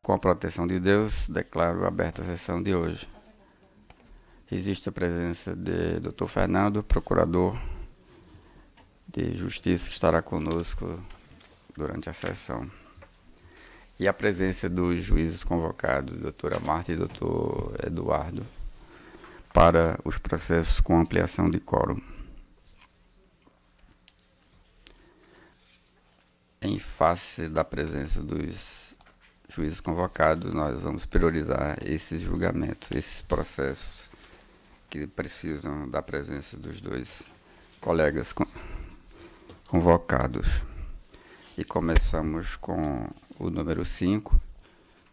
Com a proteção de Deus, declaro aberta a sessão de hoje. Existe a presença de Dr. Fernando, procurador de Justiça, que estará conosco durante a sessão. E a presença dos juízes convocados, doutora Marta e doutor Eduardo, para os processos com ampliação de quórum. Em face da presença dos juízes convocados, nós vamos priorizar esses julgamentos, esses processos que precisam da presença dos dois colegas convocados. E começamos com o número 5,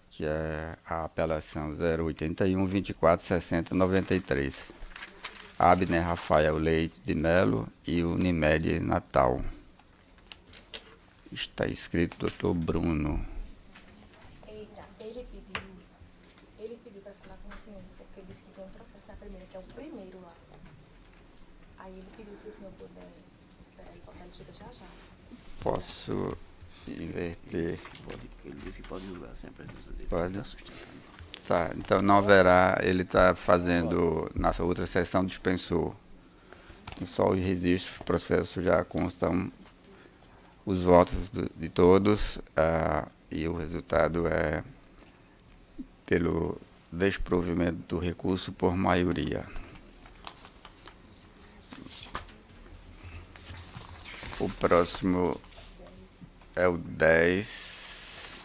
que é a apelação 081 24 60 93. Abner Rafael Leite de Melo e Unimed Natal. Está escrito Dr. Bruno. Eita, ele pediu para falar com o senhor, porque disse que tem um processo na primeira, que é o primeiro lá. Aí ele pediu se o senhor puder esperar ele voltar, ele chega já já. Posso inverter? Ele disse que pode julgar sempre as duas dele. Pode. Está sustentando. Tá, então não haverá, ele está fazendo, nessa outra sessão dispensou. Só os registros, os processos já constam os votos de todos, e o resultado é pelo desprovimento do recurso por maioria. O próximo é o 10,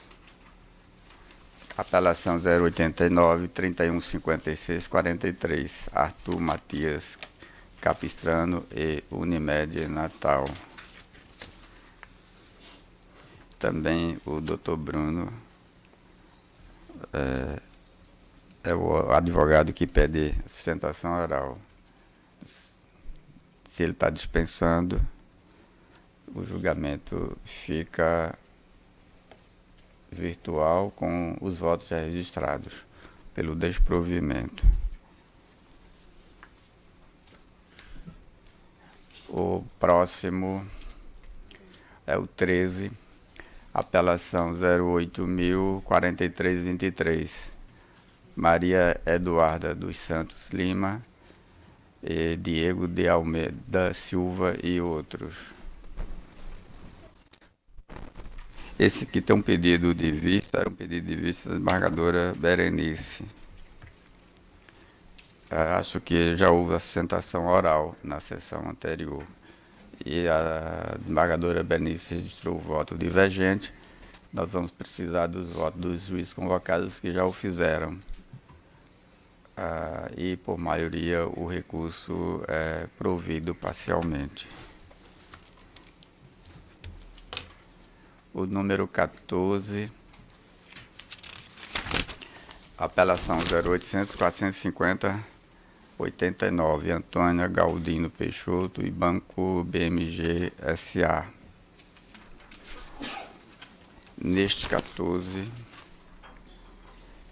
apelação 089 31 56 43, Arthur Matias Capistrano e Unimed Natal. Também o Dr. Bruno é o advogado que pede sustentação oral. Se ele está dispensando, o julgamento fica virtual com os votos já registrados pelo desprovimento. O próximo é o 13, apelação 08.043.23, Maria Eduarda dos Santos Lima e Diego de Almeida Silva e outros. Esse aqui tem um pedido de vista, era um pedido de vista da desembargadora Berenice. Acho que já houve a sustentação oral na sessão anterior. E a desembargadora Berenice registrou o voto divergente. Nós vamos precisar dos votos dos juízes convocados que já o fizeram. E, por maioria, o recurso é provido parcialmente. O número 14, apelação 0800 450 89, Antônia Galdino Peixoto e Banco BMG S.A. Neste 14,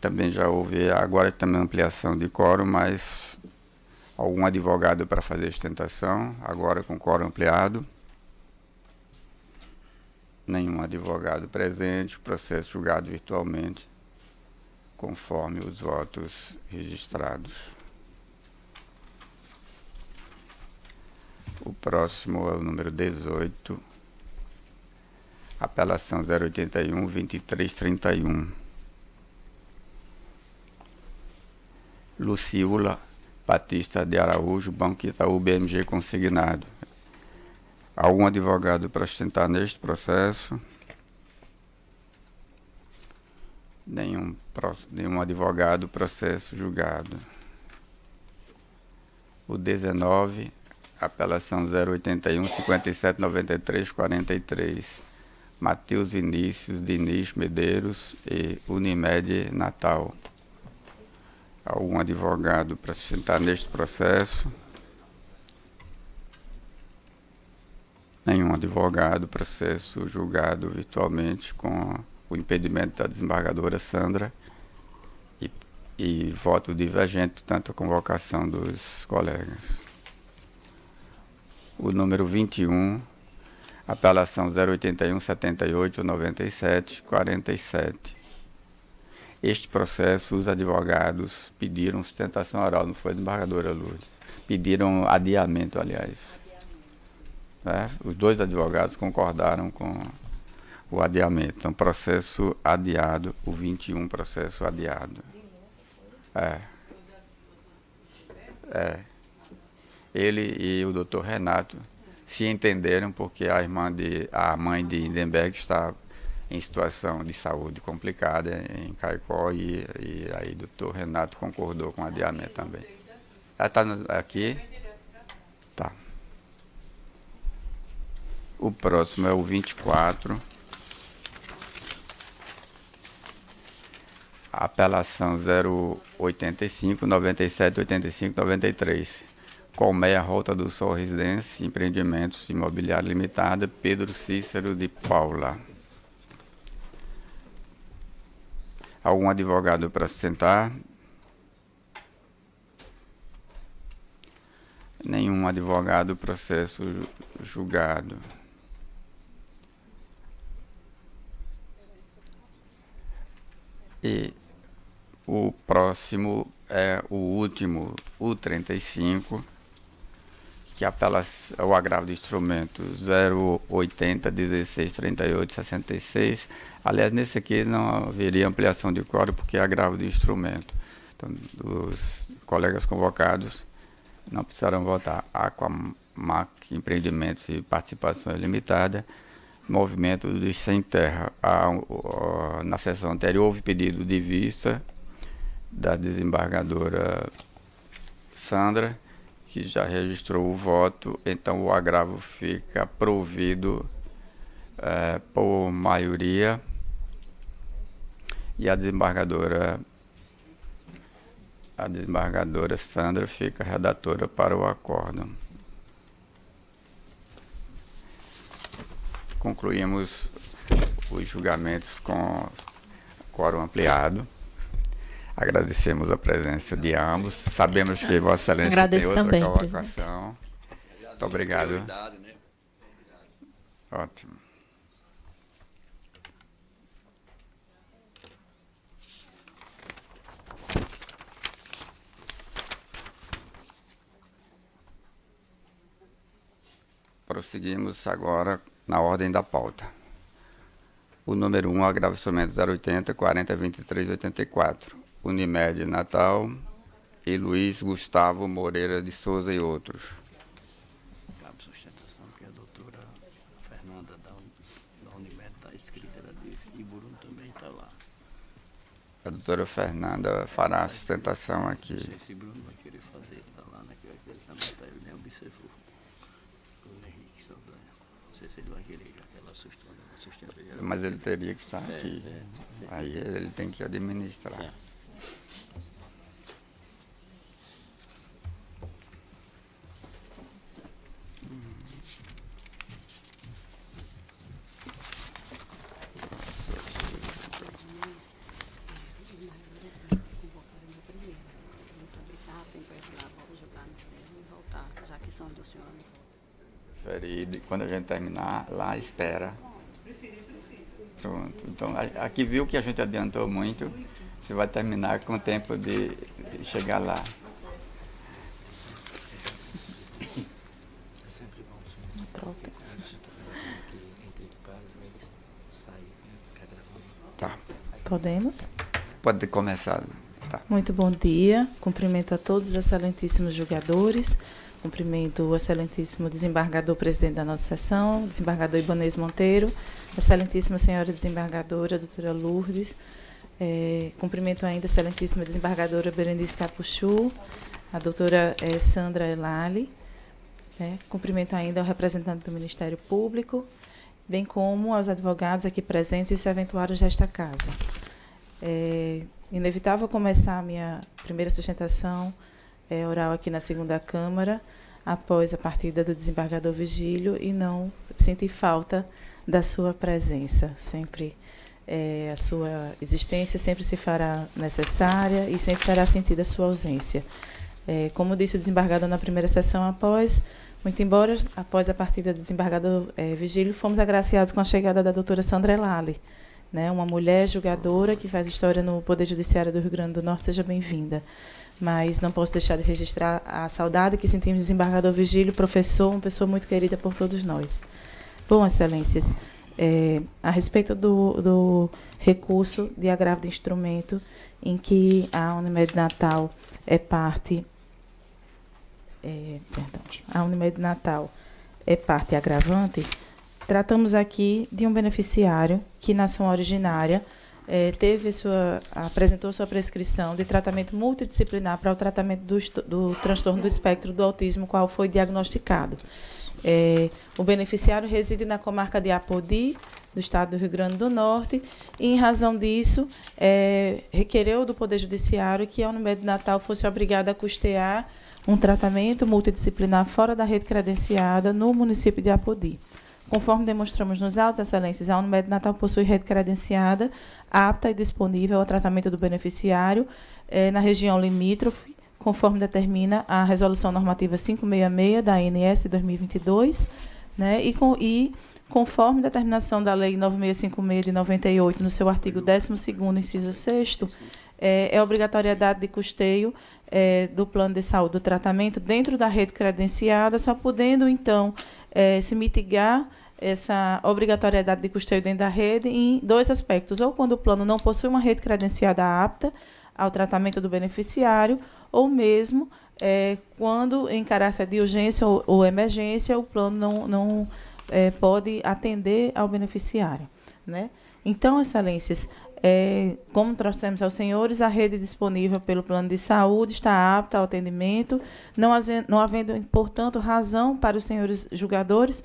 também já houve, agora também ampliação de quórum, mas algum advogado para fazer a sustentação, agora com quórum ampliado. Nenhum advogado presente, processo julgado virtualmente, conforme os votos registrados. O próximo é o número 18, apelação 081 2331. Luciula Batista de Araújo, Banco Itaú BMG consignado. Algum advogado para sustentar neste processo? Nenhum advogado, processo julgado. O 19, apelação 081 57 93 43, Matheus Vinícius Diniz Medeiros e Unimed Natal. Algum advogado para sustentar neste processo? Nenhum advogado, processo julgado virtualmente com o impedimento da desembargadora Sandra e voto divergente, portanto, a convocação dos colegas. O número 21, apelação 081 78 97 47, Este processo, os advogados pediram sustentação oral, não foi a desembargadora Lourdes. Pediram adiamento, aliás. Os dois advogados concordaram com o adiamento. Então, processo adiado, o 21 processo adiado. Ele e o doutor Renato se entenderam porque a mãe de Lindenberg está em situação de saúde complicada em Caicó e aí o doutor Renato concordou com o adiamento também. Ela está aqui? Tá. O próximo é o 24. Apelação 085, 97, 85, 93. Colmeia Rota do Sol Residência, Empreendimentos Imobiliário Limitada, Pedro Cícero de Paula. Algum advogado para sustentar? Nenhum advogado, processo julgado. E o próximo é o último, o 35, que apela ao agravo de instrumento 080, 16, 38, 66. Aliás, nesse aqui não haveria ampliação de quórum, porque é agravo de instrumento. Então, os colegas convocados não precisaram votar. Aquamac Empreendimentos e Participações Limitada, Movimento dos Sem Terra. Na sessão anterior houve pedido de vista da desembargadora Sandra, que já registrou o voto, então o agravo fica provido por maioria e a desembargadora Sandra fica redatora para o acórdão. Concluímos os julgamentos com quórum ampliado. Agradecemos a presença de ambos. Sabemos que Vossa Excelência agradeço tem outra também, colocação. Muito obrigado. Ótimo. Prosseguimos agora na ordem da pauta. O número 1, agravo instrumento 080, 40, 23, 84. Unimed Natal e Luiz Gustavo Moreira de Souza e outros. Cabe sustentação que a doutora Fernanda da Unimed está escrita, ela disse, e Bruno também está lá. A doutora Fernanda fará a sustentação Não aqui. sei se Bruno vai querer fazer, ele está lá naquele canal, ele nem observou. O Henrique Saldanha. Não sei se ele vai querer, já que ela sustenta. Mas ele teria que estar aqui. Aí ele tem que administrar. Certo. Ferido, quando a gente terminar, lá espera. Pronto. Então, aqui viu que a gente adiantou muito. Você vai terminar com o tempo de chegar lá. É sempre bom Uma troca. Tá. Podemos? Pode começar. Tá. Muito bom dia. Cumprimento a todos os excelentíssimos julgadores. Cumprimento o excelentíssimo desembargador presidente da nossa sessão, desembargador Ibanez Monteiro, excelentíssima senhora desembargadora, doutora Lourdes. Cumprimento ainda a excelentíssima desembargadora Berenice Capuchu, a doutora Sandra Elali. Cumprimento ainda o representante do Ministério Público, bem como aos advogados aqui presentes e os serventuários desta casa. Inevitável começar a minha primeira sustentação oral aqui na segunda Câmara, após a partida do desembargador Vigílio, e não sentir falta da sua presença. Sempre a sua existência sempre se fará necessária e sempre fará sentido a sua ausência. Como disse o desembargador na primeira sessão, muito embora após a partida do desembargador Vigílio, fomos agraciados com a chegada da doutora Sandra Elali, né? Uma mulher julgadora que faz história no Poder Judiciário do Rio Grande do Norte, seja bem-vinda. Mas não posso deixar de registrar a saudade que sentimos do desembargador Vigílio, professor, uma pessoa muito querida por todos nós. Bom, excelências, a respeito do recurso de agravo de instrumento em que a Unimed Natal é parte, a Unimed Natal é parte agravante, tratamos aqui de um beneficiário que, na ação originária, apresentou sua prescrição de tratamento multidisciplinar para o tratamento do transtorno do espectro do autismo, qual foi diagnosticado. O beneficiário reside na comarca de Apodi, do estado do Rio Grande do Norte, e, em razão disso, requereu do Poder Judiciário que a Unimed Natal fosse obrigada a custear um tratamento multidisciplinar fora da rede credenciada no município de Apodi. Conforme demonstramos nos autos, excelências, a Unimed Natal possui rede credenciada, apta e disponível ao tratamento do beneficiário na região limítrofe, conforme determina a Resolução Normativa 566 da ANS 2022, né, e conforme determinação da Lei 9656 de 98, no seu artigo 12º, inciso 6º, é obrigatoriedade de custeio do plano de saúde do tratamento dentro da rede credenciada, só podendo, então, se mitigar essa obrigatoriedade de custeio dentro da rede em dois aspectos: ou quando o plano não possui uma rede credenciada apta ao tratamento do beneficiário, ou mesmo quando, em caráter de urgência ou emergência, o plano não pode atender ao beneficiário, né? Então, excelências, como trouxemos aos senhores, a rede disponível pelo plano de saúde está apta ao atendimento, não havendo, portanto, razão para os senhores julgadores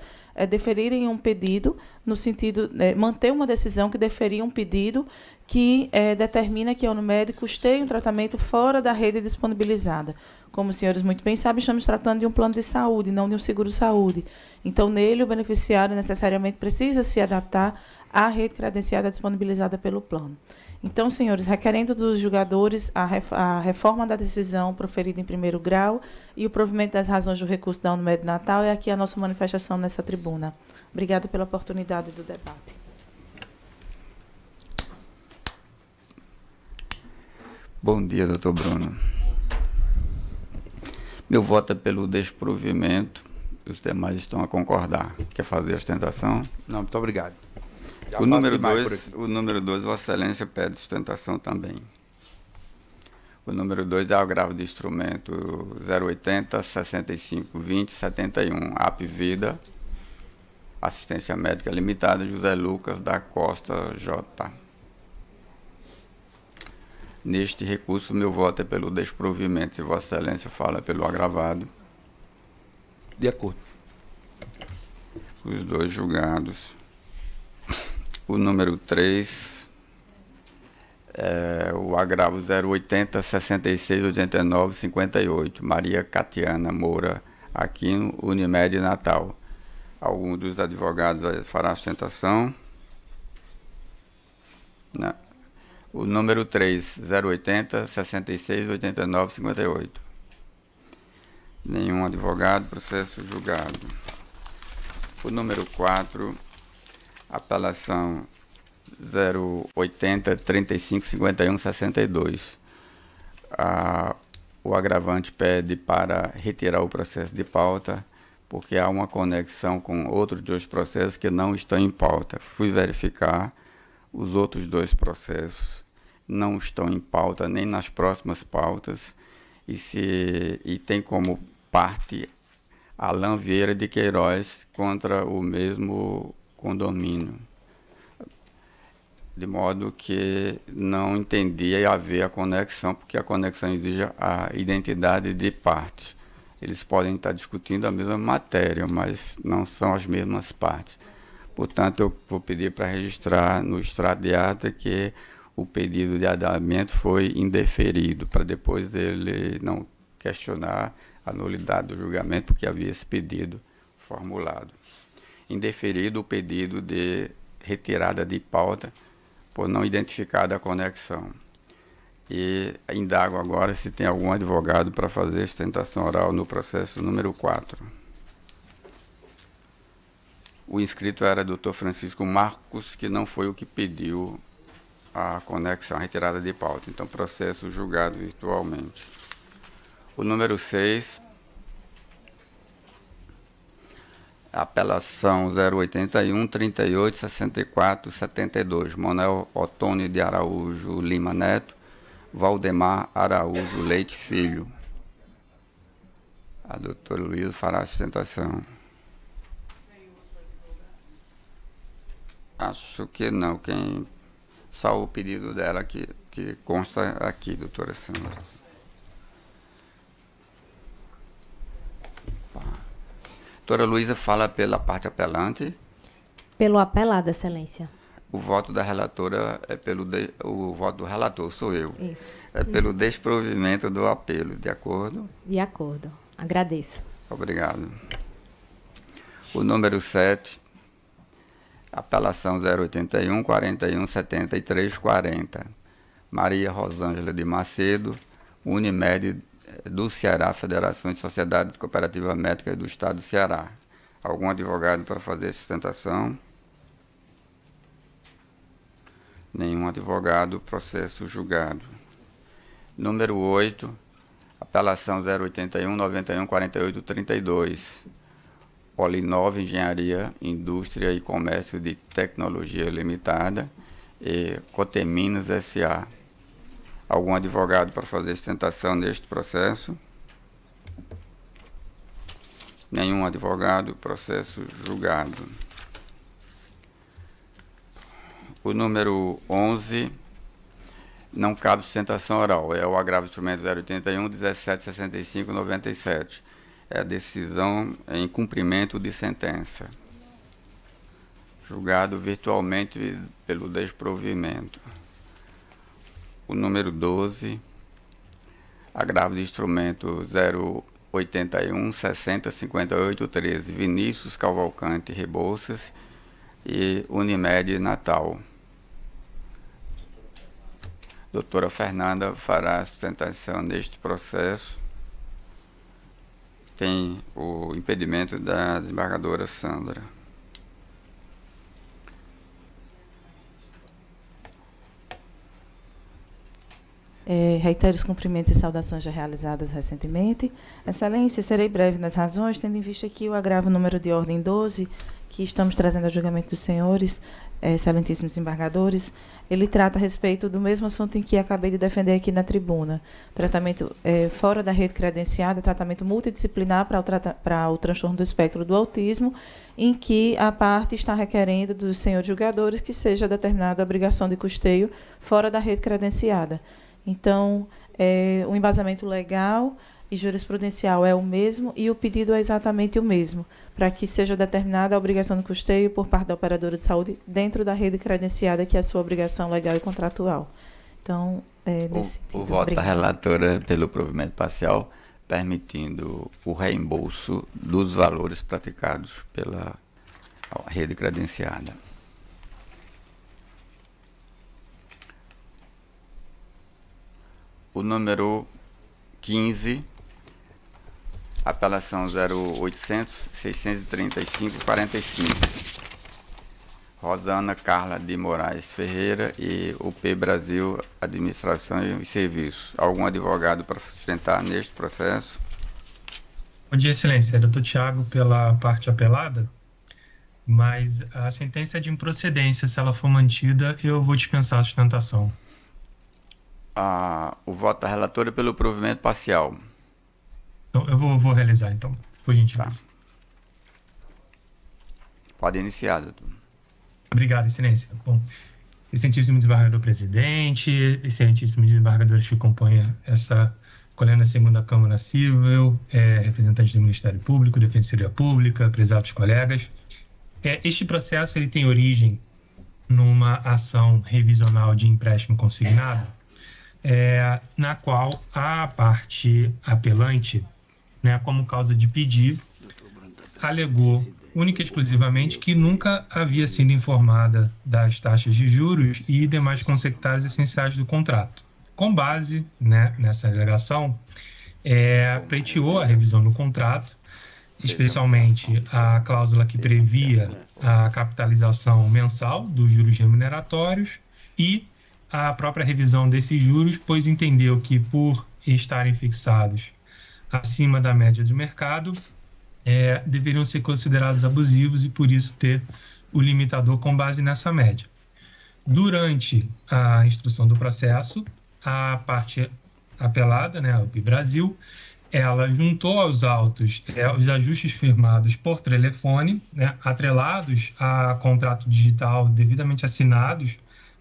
deferirem um pedido, no sentido de manter uma decisão que deferia um pedido que determina que a Unimed custeie um tratamento fora da rede disponibilizada. Como os senhores muito bem sabem, estamos tratando de um plano de saúde, não de um seguro-saúde. Então, nele, o beneficiário necessariamente precisa se adaptar à rede credenciada disponibilizada pelo plano. Então, senhores, requerendo dos julgadores a reforma da decisão proferida em primeiro grau e o provimento das razões do recurso da Unimed Natal, é aqui a nossa manifestação nessa tribuna. Obrigada pela oportunidade do debate. Bom dia, doutor Bruno. Meu voto é pelo desprovimento. Os demais estão a concordar. Quer fazer a sustentação? Não, muito obrigado. O número 2, Vossa Excelência pede sustentação também. O número 2 é o agravo de instrumento 080 65 20 71, AP Vida, Assistência Médica Limitada, José Lucas da Costa J. Neste recurso, meu voto é pelo desprovimento. Se Vossa Excelência fala pelo agravado. De acordo. Os dois julgados. O número 3 é o agravo 080 66 89 58, Maria Catiana Moura Aquino, Unimed Natal. Algum dos advogados fará a sustentação? Não. O número 3, 080 66 89 58. Nenhum advogado, processo julgado. O número 4, apelação 080 35 51 62. O agravante pede para retirar o processo de pauta, porque há uma conexão com outros dois processos que não estão em pauta. Fui verificar, os outros dois processos não estão em pauta, nem nas próximas pautas, e tem como parte Alain Vieira de Queiroz contra o mesmo condomínio, de modo que não entendia haver a conexão, porque a conexão exige a identidade de partes. Eles podem estar discutindo a mesma matéria, mas não são as mesmas partes. Portanto, eu vou pedir para registrar no extrato de ata que o pedido de adiamento foi indeferido, para depois ele não questionar a nulidade do julgamento, porque havia esse pedido formulado. Indeferido o pedido de retirada de pauta por não identificada a conexão. E indago agora se tem algum advogado para fazer sustentação oral no processo número 4. O inscrito era Dr. Francisco Marcos, que não foi o que pediu a conexão, a retirada de pauta. Então, processo julgado virtualmente. O número 6, apelação 081 38 64 72, Manuel Otônio de Araújo Lima Neto, Valdemar Araújo Leite Filho. A doutora Luísa fará a sustentação. Acho que não. Só o pedido dela que consta aqui, doutora Sandra. Doutora Luísa fala pela parte apelante. Pelo apelado, Excelência. O voto da relatora é o voto do relator, sou eu. Isso. É pelo desprovimento do apelo, de acordo? De acordo. Agradeço. Obrigado. O número 7, apelação 081 41 73 40. Maria Rosângela de Macedo, Unimed do Ceará, Federação de Sociedades Cooperativas Médicas do Estado do Ceará. Algum advogado para fazer sustentação? Nenhum advogado, processo julgado. Número 8, apelação 081 91 48 32. Polinova Engenharia, Indústria e Comércio de Tecnologia Limitada e Coteminas S.A. Algum advogado para fazer sustentação neste processo? Nenhum advogado, processo julgado. O número 11, não cabe sustentação oral, é o agravo de instrumento 081 1765 97. É a decisão em cumprimento de sentença. Julgado virtualmente pelo desprovimento. O número 12, agravo de instrumento 081 60 58 13, Vinícius Cavalcante Rebouças e Unimed Natal. Doutora Fernanda fará a sustentação neste processo. Tem o impedimento da desembargadora Sandra. Reitero os cumprimentos e saudações já realizadas recentemente. Excelência, serei breve nas razões, tendo em vista aqui o agravo número de ordem 12, que estamos trazendo ao julgamento dos senhores, excelentíssimos desembargadores. Ele trata a respeito do mesmo assunto em que acabei de defender aqui na tribuna. Tratamento fora da rede credenciada, tratamento multidisciplinar para o transtorno do espectro do autismo, em que a parte está requerendo dos senhores julgadores que seja determinada a obrigação de custeio fora da rede credenciada. Então, o embasamento legal e jurisprudencial é o mesmo e o pedido é exatamente o mesmo, para que seja determinada a obrigação de custeio por parte da operadora de saúde dentro da rede credenciada, que é a sua obrigação legal e contratual. Então, nesse sentido. O voto da relatora pelo provimento parcial, permitindo o reembolso dos valores praticados pela rede credenciada. O número 15, apelação 0800 635 45. Rosana Carla de Moraes Ferreira e UP Brasil Administração e Serviços. Algum advogado para sustentar neste processo? Bom dia, Excelência. Doutor Tiago, pela parte apelada, mas a sentença é de improcedência. Se ela for mantida, eu vou dispensar a sustentação. O voto da relatora pelo provimento parcial. Então, eu vou realizar, então, por gentileza. Tá. Pode iniciar, doutor. Obrigado, Excelência. Bom, excelentíssimo desembargador presidente, excelentíssimos desembargadores que compõem essa coluna segunda Câmara Civil, representantes do Ministério Público, Defensoria Pública, prezados colegas. Este processo ele tem origem numa ação revisional de empréstimo consignado, na qual a parte apelante, né, como causa de pedir, alegou única e exclusivamente que nunca havia sido informada das taxas de juros e demais conceituais essenciais do contrato. Com base, né, nessa alegação, pleiteou a revisão do contrato, especialmente a cláusula que previa a capitalização mensal dos juros remuneratórios e a própria revisão desses juros, pois entendeu que, por estarem fixados acima da média de mercado, deveriam ser considerados abusivos e, por isso, ter o limitador com base nessa média. Durante a instrução do processo, a parte apelada, né, a UP Brasil, ela juntou aos autos os ajustes firmados por telefone, né, atrelados a contrato digital devidamente assinados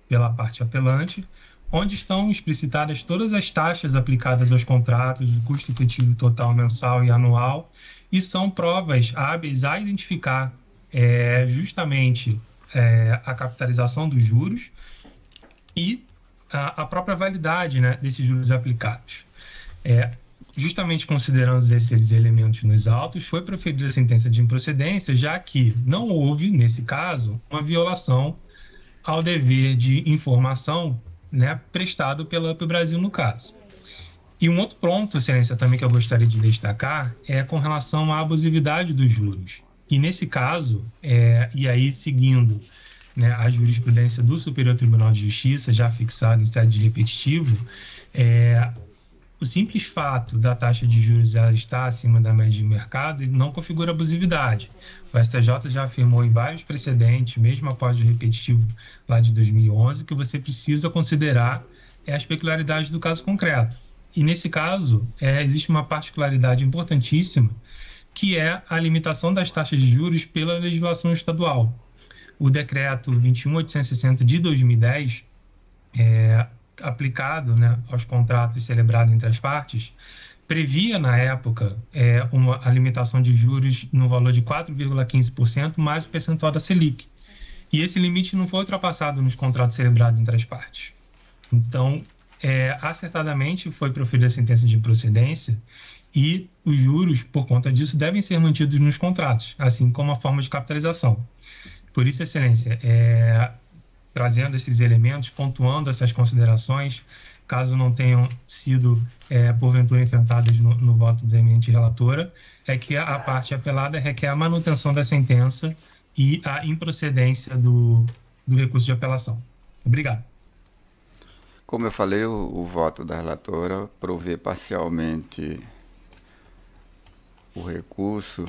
pela parte apelante, onde estão explicitadas todas as taxas aplicadas aos contratos, o custo efetivo total mensal e anual, e são provas hábeis a identificar justamente a capitalização dos juros e a própria validade, né, desses juros aplicados. Justamente considerando esses elementos nos autos, foi proferida a sentença de improcedência, já que não houve, nesse caso, uma violação ao dever de informação, né, prestado pela UP Brasil no caso. E um outro ponto, Excelência, também que eu gostaria de destacar é com relação à abusividade dos juros. E nesse caso, e aí seguindo, né, a jurisprudência do Superior Tribunal de Justiça, já fixada em sede de repetitivo, o simples fato da taxa de juros já estar acima da média de mercado não configura abusividade. O STJ já afirmou em vários precedentes, mesmo após o repetitivo lá de 2011, que você precisa considerar as peculiaridades do caso concreto. E nesse caso, existe uma particularidade importantíssima, que é a limitação das taxas de juros pela legislação estadual. O decreto 21.860 de 2010, aplicado, né, aos contratos celebrados entre as partes, previa na época a limitação de juros no valor de 4,15% mais o percentual da Selic. E esse limite não foi ultrapassado nos contratos celebrados entre as partes. Então, acertadamente foi proferida a sentença de improcedência e os juros, por conta disso, devem ser mantidos nos contratos, assim como a forma de capitalização. Por isso, Excelência, trazendo esses elementos, pontuando essas considerações, caso não tenham sido, porventura, enfrentadas no voto da eminente relatora, é que a parte apelada requer a manutenção da sentença e a improcedência do recurso de apelação. Obrigado. Como eu falei, o voto da relatora provê parcialmente o recurso.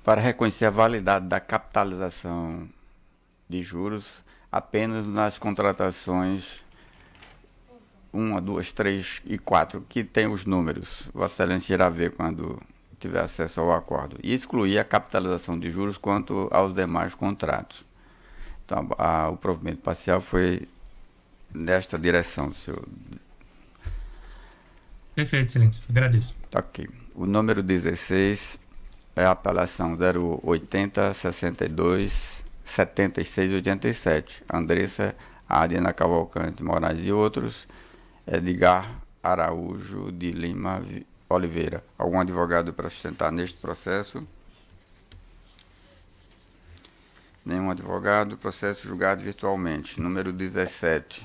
Para reconhecer a validade da capitalização de juros apenas nas contratações 1, 2, 3 e 4, que tem os números. Vossa Excelência irá ver quando tiver acesso ao acordo. E excluir a capitalização de juros quanto aos demais contratos. Então, o provimento parcial foi nesta direção, senhor. Perfeito, Excelência. Agradeço. Ok. O número 16 é a apelação 080 62 76 87. Andressa Adriana Cavalcante Moraes e outros. Edgar Araújo de Lima Oliveira. Algum advogado para sustentar neste processo? Nenhum advogado. Processo julgado virtualmente. Número 17.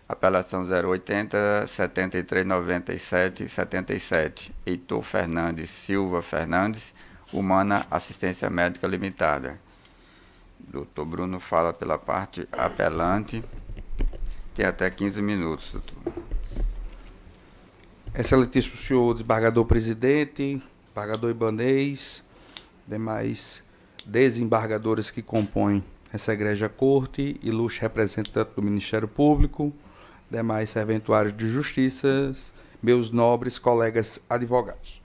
Apelação 080 73 97 77. Heitor Fernandes Silva Fernandes, Humana Assistência Médica Limitada. Doutor Bruno fala pela parte apelante. Tem até 15 minutos, doutor. Excelentíssimo senhor desembargador presidente, desembargador Ibanez, demais desembargadores que compõem essa egrégia corte, ilustre representante do Ministério Público, demais serventuários de justiça, meus nobres colegas advogados.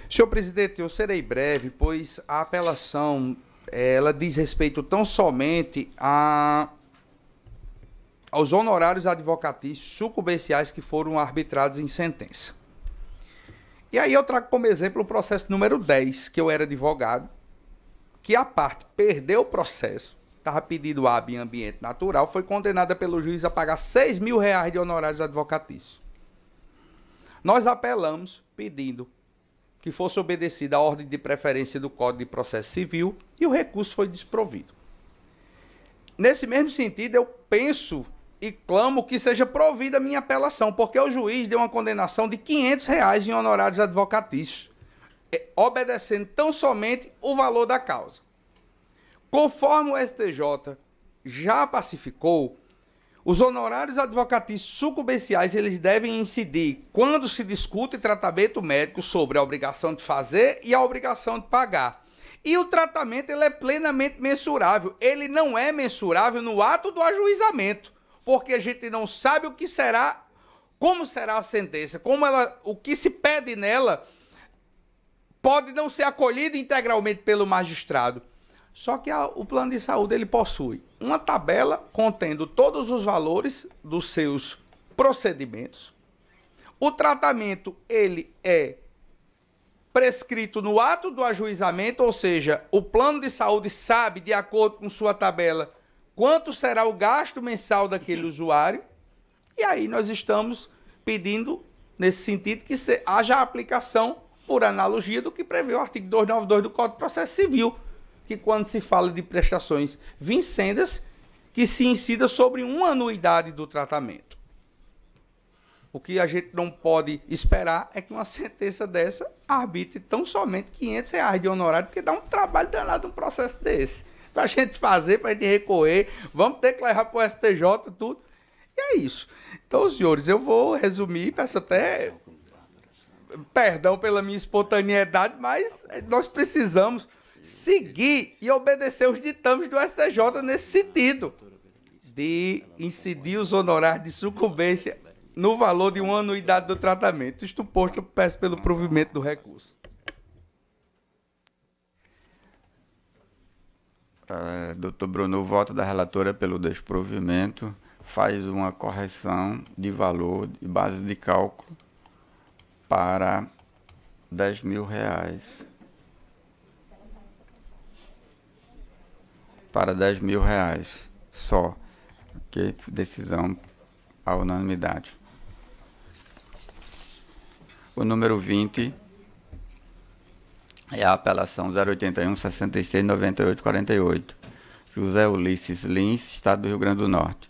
Senhor presidente, eu serei breve, pois a apelação ela diz respeito tão somente aos honorários advocatícios sucumbenciais que foram arbitrados em sentença. E aí eu trago como exemplo o processo número 10, que eu era advogado, que a parte perdeu o processo, estava pedido habeas em ambiente natural, foi condenada pelo juiz a pagar R$6.000 de honorários advocatícios. Nós apelamos pedindo que fosse obedecida a ordem de preferência do Código de Processo Civil e o recurso foi desprovido. Nesse mesmo sentido, eu penso e clamo que seja provida a minha apelação, porque o juiz deu uma condenação de R$500 em honorários advocatícios, obedecendo tão somente o valor da causa. Conforme o STJ já pacificou, os honorários advocatícios sucumbenciais eles devem incidir quando se discute tratamento médico sobre a obrigação de fazer e a obrigação de pagar. E o tratamento ele é plenamente mensurável. Ele não é mensurável no ato do ajuizamento, porque a gente não sabe o que será, como será a sentença, o que se pede nela pode não ser acolhido integralmente pelo magistrado. Só que o plano de saúde ele possui uma tabela contendo todos os valores dos seus procedimentos. O tratamento ele é prescrito no ato do ajuizamento, ou seja, o plano de saúde sabe, de acordo com sua tabela, quanto será o gasto mensal daquele usuário. E aí nós estamos pedindo, nesse sentido, que haja aplicação, por analogia, do que prevê o artigo 292 do Código de Processo Civil, que quando se fala de prestações vincendas, que se incida sobre uma anuidade do tratamento. O que a gente não pode esperar é que uma sentença dessa arbitre tão somente R$500 de honorário, porque dá um trabalho danado um processo desse. Para a gente fazer, para a gente recorrer, vamos ter que levar para o STJ, tudo. E é isso. Então, senhores, eu vou resumir, peço até perdão pela minha espontaneidade, mas nós precisamos seguir e obedecer os ditames do STJ nesse sentido, de incidir os honorários de sucumbência no valor de uma anuidade do tratamento. Isto posto, eu peço pelo provimento do recurso. Doutor Bruno, o voto da relatora pelo desprovimento faz uma correção de valor de base de cálculo para R$10.000. Para R$10.000 só. Ok? Decisão à unanimidade. O número 20 é a apelação 081-66-98-48. José Ulisses Lins, Estado do Rio Grande do Norte.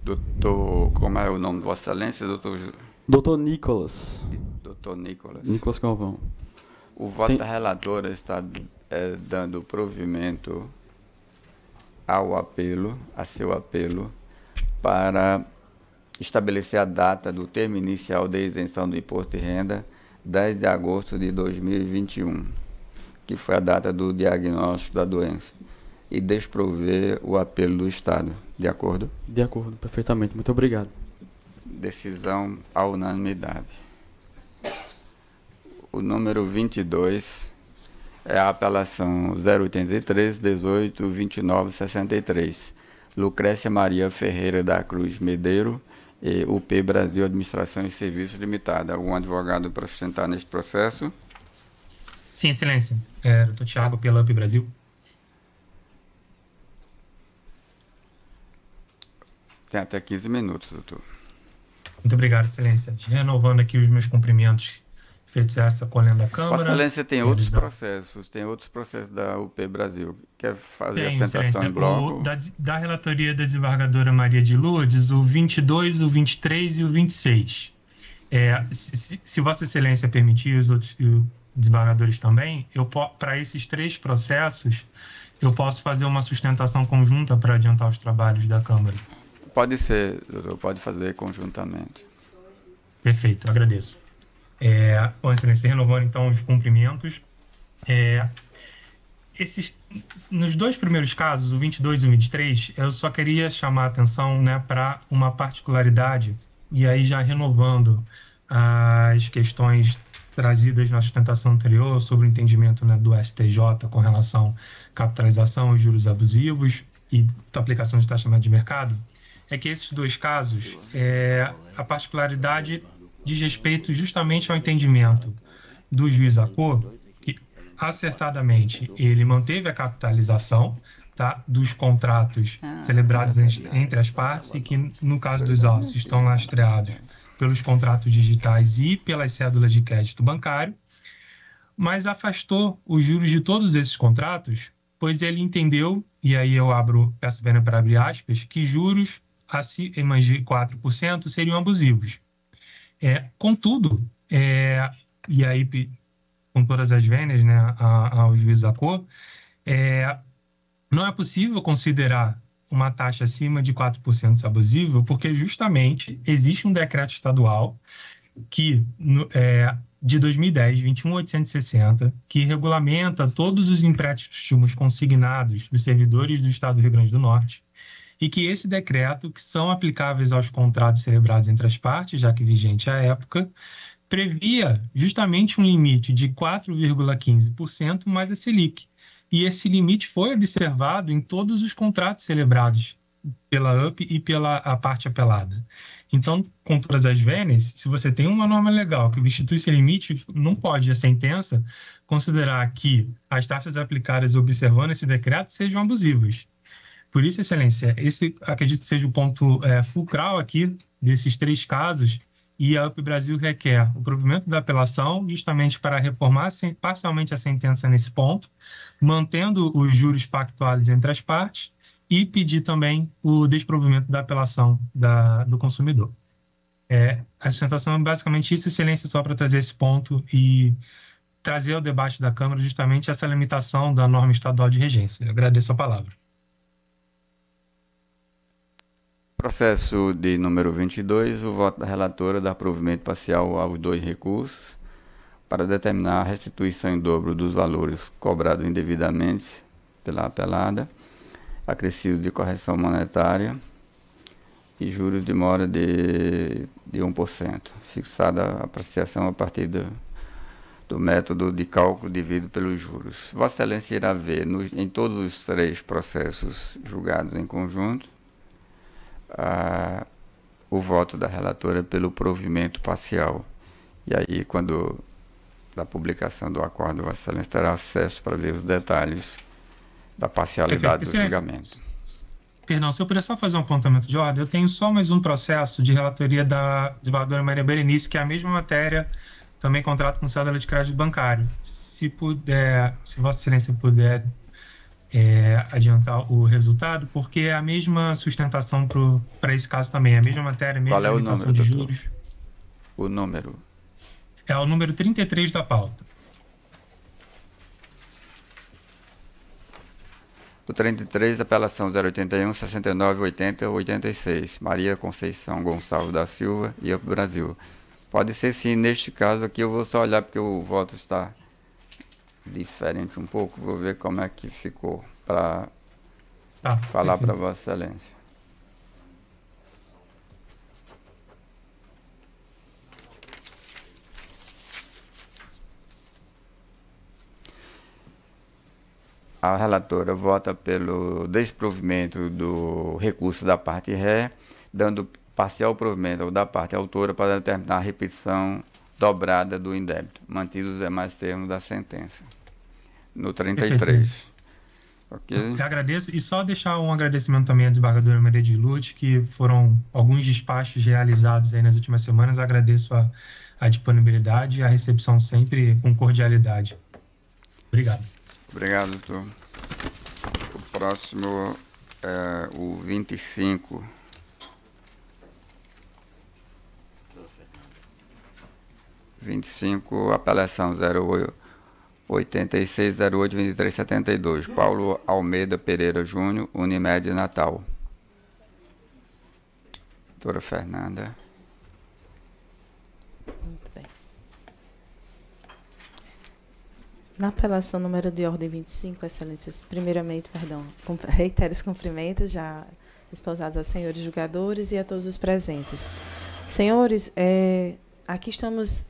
Doutor, como é o nome de Vossa Excelência, doutor? Doutor Nicolas. Doutor Nicolas. Nicolas Galvão. O voto da relatora está dando provimento ao apelo, a seu apelo, para estabelecer a data do termo inicial da isenção do imposto de renda, 10 de agosto de 2021, que foi a data do diagnóstico da doença, e desprover o apelo do Estado. De acordo? De acordo, perfeitamente. Muito obrigado. Decisão à unanimidade. O número 22 é a apelação 083-18-29-63. Lucrécia Maria Ferreira da Cruz Medeiro e UP Brasil Administração e Serviços Limitada. Algum advogado para sustentar neste processo? Sim, excelência. Doutor Tiago, pela UP Brasil. Tem até 15 minutos, doutor. Muito obrigado, excelência. Renovando aqui os meus cumprimentos feitos a essa colenda da Câmara. Vossa Excelência tem outros processos da UP Brasil. Quer fazer a sustentação em bloco? Da relatoria da desembargadora Maria de Lourdes, o 22, o 23 e o 26. Se Vossa Excelência permitir, os outros desembargadores também, para esses três processos, eu posso fazer uma sustentação conjunta para adiantar os trabalhos da Câmara. Pode ser, doutor, pode fazer conjuntamente. Perfeito, agradeço. Vossa Excelência, renovando então os cumprimentos. Nos dois primeiros casos, o 22 e o 23, eu só queria chamar a atenção, né, para uma particularidade, e aí já renovando as questões trazidas na sustentação anterior sobre o entendimento, né, do STJ com relação à capitalização e juros abusivos e aplicação de taxa média de mercado, é que esses dois casos, a particularidade diz respeito justamente ao entendimento do juiz Acô, que acertadamente ele manteve a capitalização, tá, dos contratos celebrados entre as partes e que, no caso dos autos, estão lastreados pelos contratos digitais e pelas cédulas de crédito bancário, mas afastou os juros de todos esses contratos, pois ele entendeu, e aí eu peço pena para abrir aspas, que juros acima de 4% seriam abusivos. Contudo, e aí com todas as vênias, né, ao juiz Acô, não é possível considerar uma taxa acima de 4% abusiva, porque justamente existe um decreto estadual que, de 2010, 21.860, que regulamenta todos os empréstimos consignados dos servidores do Estado do Rio Grande do Norte, e que esse decreto, que são aplicáveis aos contratos celebrados entre as partes, já que vigente à época, previa justamente um limite de 4,15% mais a Selic. E esse limite foi observado em todos os contratos celebrados pela UP e pela a parte apelada. Então, com todas as vênias, se você tem uma norma legal que institui esse limite, não pode a sentença considerar que as taxas aplicadas observando esse decreto sejam abusivas. Por isso, Excelência, esse acredito que seja o ponto fulcral aqui desses três casos, e a UP Brasil requer o provimento da apelação justamente para reformar parcialmente a sentença nesse ponto, mantendo os juros pactuados entre as partes e pedir também o desprovimento da apelação do consumidor. A sustentação é basicamente isso, Excelência, só para trazer esse ponto e trazer ao debate da Câmara justamente essa limitação da norma estadual de regência. Eu agradeço a palavra. Processo de número 22, o voto da relatora dá provimento parcial aos dois recursos para determinar a restituição em dobro dos valores cobrados indevidamente pela apelada, acrescidos de correção monetária e juros de mora de 1%, fixada a apreciação a partir do método de cálculo devido pelos juros. Vossa Excelência irá ver em todos os três processos julgados em conjunto o voto da relatora pelo provimento parcial. E aí, quando da publicação do acordo, Vossa Excelência terá acesso para ver os detalhes da parcialidade do julgamento. Perdão, se eu puder só fazer um apontamento de ordem, eu tenho só mais um processo de relatoria da desembargadora Maria Berenice, que é a mesma matéria, também contrato com cédula de crédito bancário. Se Vossa Excelência puder adiantar o resultado, porque é a mesma sustentação para esse caso também, é a mesma matéria, a mesma Qual é o número, de doutor? juros. O número? É o número 33 da pauta. O 33, apelação 081, 69, 80, 86. Maria Conceição Gonçalves da Silva e UP Brasil. Pode ser sim, neste caso aqui eu vou só olhar porque o voto está diferente um pouco, vou ver como é que ficou para falar para Vossa Excelência. A relatora vota pelo desprovimento do recurso da parte ré, dando parcial provimento da parte autora para determinar a repetição dobrada do indébito, mantidos os demais termos da sentença. No 33. Ok? Eu agradeço, e só deixar um agradecimento também à desembargadora Maria de Lute, que foram alguns despachos realizados aí nas últimas semanas. Agradeço a disponibilidade e a recepção sempre com cordialidade. Obrigado. Obrigado, doutor. O próximo é o 25. Apelação 8608-2372. Paulo Almeida Pereira Júnior, Unimed Natal. Doutora Fernanda. Muito bem. Na apelação número de ordem 25, Excelências, primeiramente, reitero os cumprimentos já esposados aos senhores julgadores e a todos os presentes. Senhores, aqui estamos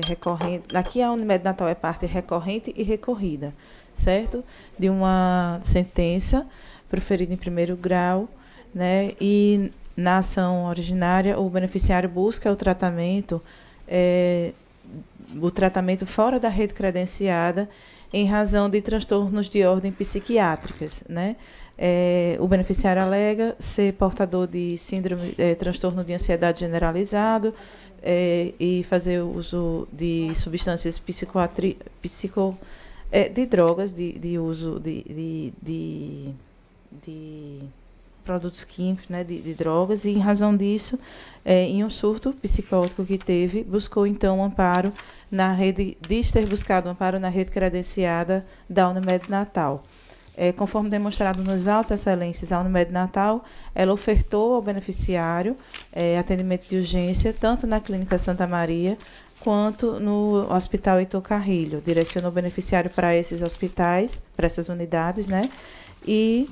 recorrente. Aqui a Unimed Natal é parte recorrente e recorrida, certo? De uma sentença proferida em primeiro grau, né? E na ação originária o beneficiário busca o tratamento fora da rede credenciada em razão de transtornos de ordem psiquiátricas, né? O beneficiário alega ser portador de síndrome, transtorno de ansiedade generalizado e fazer uso de substâncias de drogas, de uso de produtos químicos, né, de drogas, e em razão disso, em um surto psicótico que teve, buscou então amparo na rede, diz ter buscado amparo na rede credenciada da Unimed Natal. Conforme demonstrado nos autos, excelências, a Unimed Natal, ela ofertou ao beneficiário atendimento de urgência, tanto na Clínica Santa Maria, quanto no Hospital Heitor Carrilho. Direcionou o beneficiário para esses hospitais, para essas unidades, né? E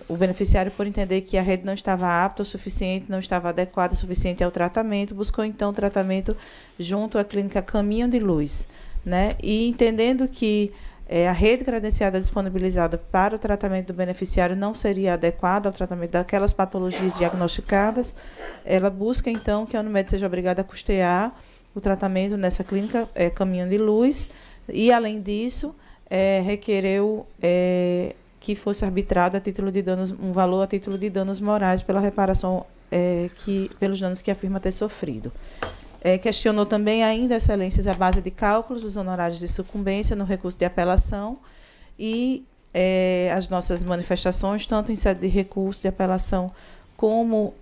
o beneficiário, por entender que a rede não estava apta o suficiente, não estava adequada o suficiente ao tratamento, buscou então o tratamento junto à Clínica Caminho de Luz, né? E entendendo que a rede credenciada disponibilizada para o tratamento do beneficiário não seria adequada ao tratamento daquelas patologias diagnosticadas, ela busca, então, que a Unimed seja obrigada a custear o tratamento nessa clínica Caminho de Luz e, além disso, requereu que fosse arbitrado a título de danos, um valor a título de danos morais pela reparação pelos danos que afirma ter sofrido. Questionou também ainda, excelências, a base de cálculos dos honorários de sucumbência no recurso de apelação e as nossas manifestações, tanto em sede de recurso de apelação como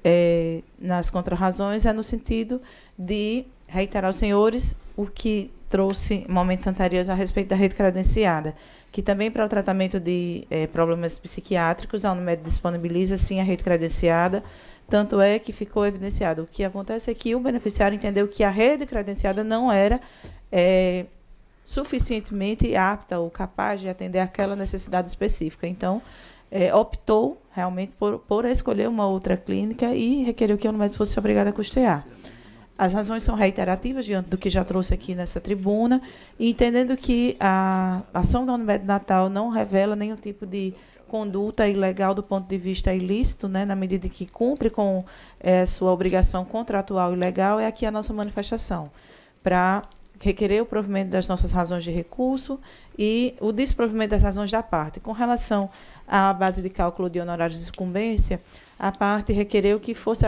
nas contrarrazões, no sentido de reiterar aos senhores o que trouxe momentos anteriores a respeito da rede credenciada, que também para o tratamento de problemas psiquiátricos, a Unimed disponibiliza, sim, a rede credenciada. Tanto é que ficou evidenciado. O que acontece é que o beneficiário entendeu que a rede credenciada não era suficientemente apta ou capaz de atender aquela necessidade específica. Então, optou realmente por escolher uma outra clínica e requereu que a Unimed fosse obrigada a custear. As razões são reiterativas diante do que já trouxe aqui nessa tribuna, e entendendo que a ação da Unimed Natal não revela nenhum tipo de conduta ilegal do ponto de vista ilícito, né, na medida que cumpre com sua obrigação contratual e legal, é aqui a nossa manifestação, para requerer o provimento das nossas razões de recurso e o desprovimento das razões da parte. Com relação à base de cálculo de honorários de sucumbência, a parte requereu que fosse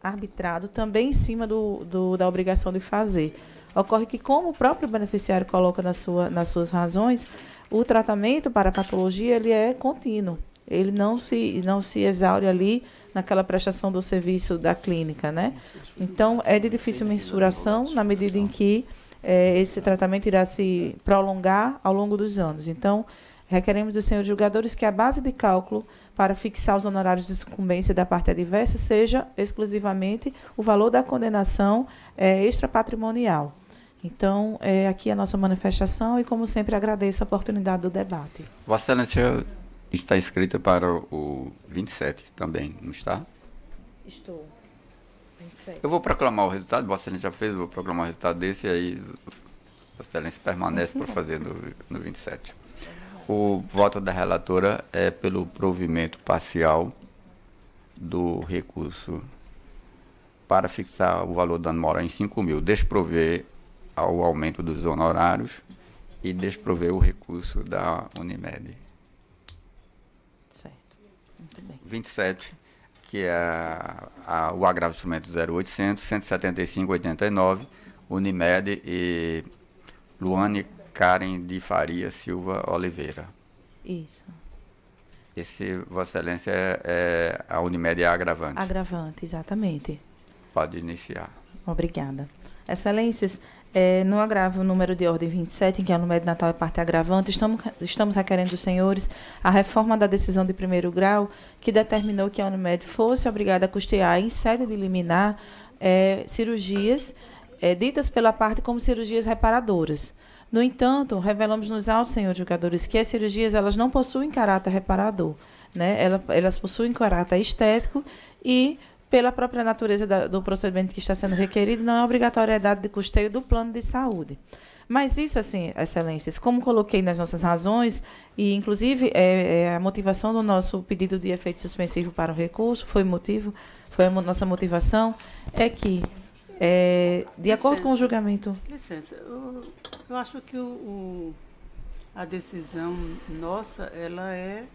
arbitrado também em cima da obrigação de fazer. Ocorre que, como o próprio beneficiário coloca nas suas razões, o tratamento para a patologia ele é contínuo. Ele não se exaure ali naquela prestação do serviço da clínica, né? Então, é de difícil mensuração na medida em que esse tratamento irá se prolongar ao longo dos anos. Então, requeremos dos senhores julgadores que a base de cálculo para fixar os honorários de sucumbência da parte adversa seja exclusivamente o valor da condenação extrapatrimonial. Então, aqui a nossa manifestação e, como sempre, agradeço a oportunidade do debate. Vossa Excelência está inscrita para o 27 também, não está? Estou. 27. Eu vou proclamar o resultado, Vossa Excelência já fez, eu vou proclamar o resultado desse, e aí Vossa Excelência permanece por fazer no 27. O voto da relatora é pelo provimento parcial do recurso para fixar o valor do dano moral em 5.000, desprover ao aumento dos honorários e desprover o recurso da Unimed. Certo. Muito bem. 27, que é o agravo de instrumento 0800, 175,89, Unimed e Luane Karen de Faria Silva Oliveira. Isso. Esse, Vossa Excelência, a Unimed é agravante. Agravante, exatamente. Pode iniciar. Obrigada. Excelências, no agravo número de ordem 27, em que a Unimed Natal é parte agravante, estamos requerendo dos senhores a reforma da decisão de primeiro grau que determinou que a Unimed fosse obrigada a custear, em sede de liminar, cirurgias ditas pela parte como cirurgias reparadoras. No entanto, revelamos nos autos, senhores julgadores, que as cirurgias elas não possuem caráter reparador, né? Elas possuem caráter estético e pela própria natureza do procedimento que está sendo requerido, não é obrigatoriedade de custeio do plano de saúde. Mas isso, assim, excelências, como coloquei nas nossas razões, e inclusive a motivação do nosso pedido de efeito suspensivo para o recurso, foi a nossa motivação, é que, de acordo com o julgamento... Licença, eu acho que a decisão nossa, ela é